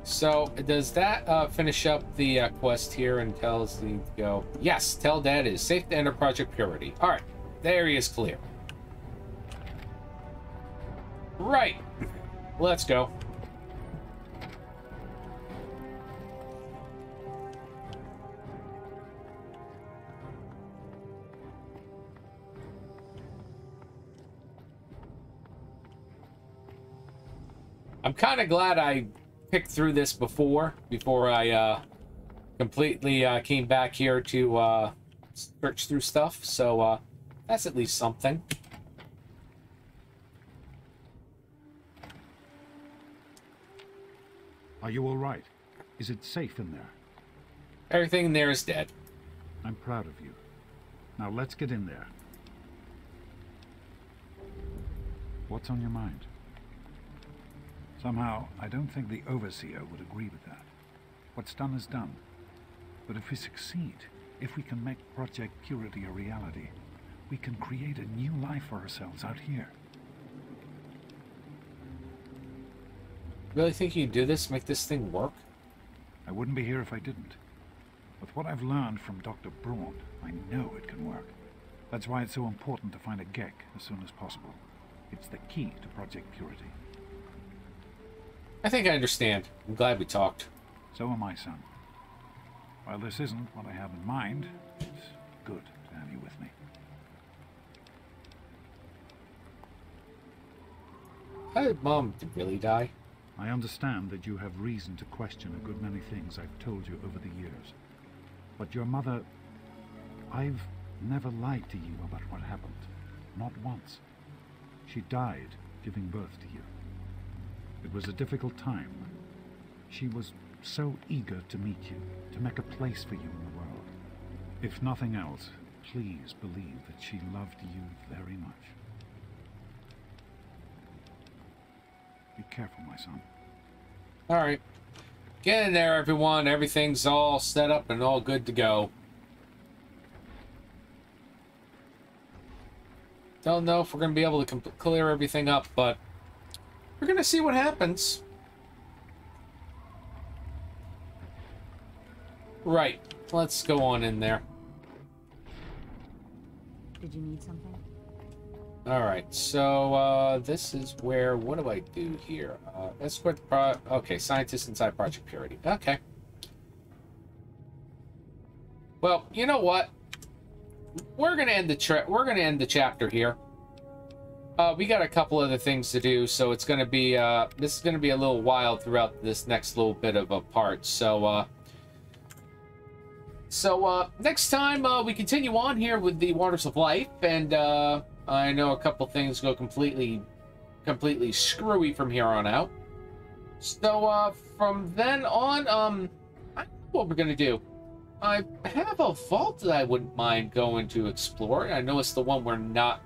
So, does that finish up the quest here and tells me to go? Yes, tell Dad it is safe to enter Project Purity. Alright, the area is clear. Right, let's go. I'm kind of glad I picked through this before I completely came back here to search through stuff, so that's at least something. Are you all right? Is it safe in there? Everything in there is dead. I'm proud of you. Now let's get in there. What's on your mind? Somehow, I don't think the Overseer would agree with that. What's done is done. But if we succeed, if we can make Project Purity a reality, we can create a new life for ourselves out here. Really think you can do this? Make this thing work? I wouldn't be here if I didn't. With what I've learned from Dr. Braun, I know it can work. That's why it's so important to find a Gek as soon as possible. It's the key to Project Purity. I think I understand. I'm glad we talked. So am I, son. While this isn't what I have in mind, it's good to have you with me. How did Mom really die? I understand that you have reason to question a good many things I've told you over the years. But your mother... I've never lied to you about what happened. Not once. She died giving birth to you. It was a difficult time. She was so eager to meet you, to make a place for you in the world. If nothing else, please believe that she loved you very much. Be careful, my son. All right. Get in there, everyone. Everything's all set up and all good to go. Don't know if we're going to be able to clear everything up, but we're going to see what happens. Right. Let's go on in there. Did you need something? Alright, so, this is where... What do I do here? Escort okay, scientists inside Project Purity. Okay. Well, you know what? We're gonna end the chapter here. We got a couple other things to do, so it's gonna be, this is gonna be a little wild throughout this next little bit of a part, so, next time, we continue on here with the Waters of Life, and, I know a couple things go completely screwy from here on out. So, from then on, I don't know what we're gonna do. I have a vault that I wouldn't mind going to explore. I know it's the one we're not,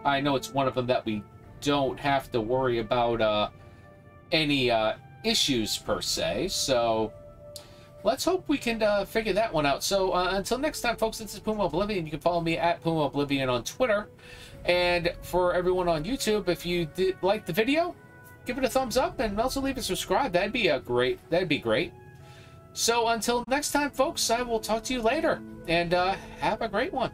I know it's one of them that we don't have to worry about, any, issues per se, so... Let's hope we can figure that one out. So until next time, folks, this is Puma Oblivion. You can follow me at Puma Oblivion on Twitter. And for everyone on YouTube, if you did like the video, give it a thumbs up and also leave a subscribe. That'd be great. So until next time, folks, I will talk to you later. And have a great one.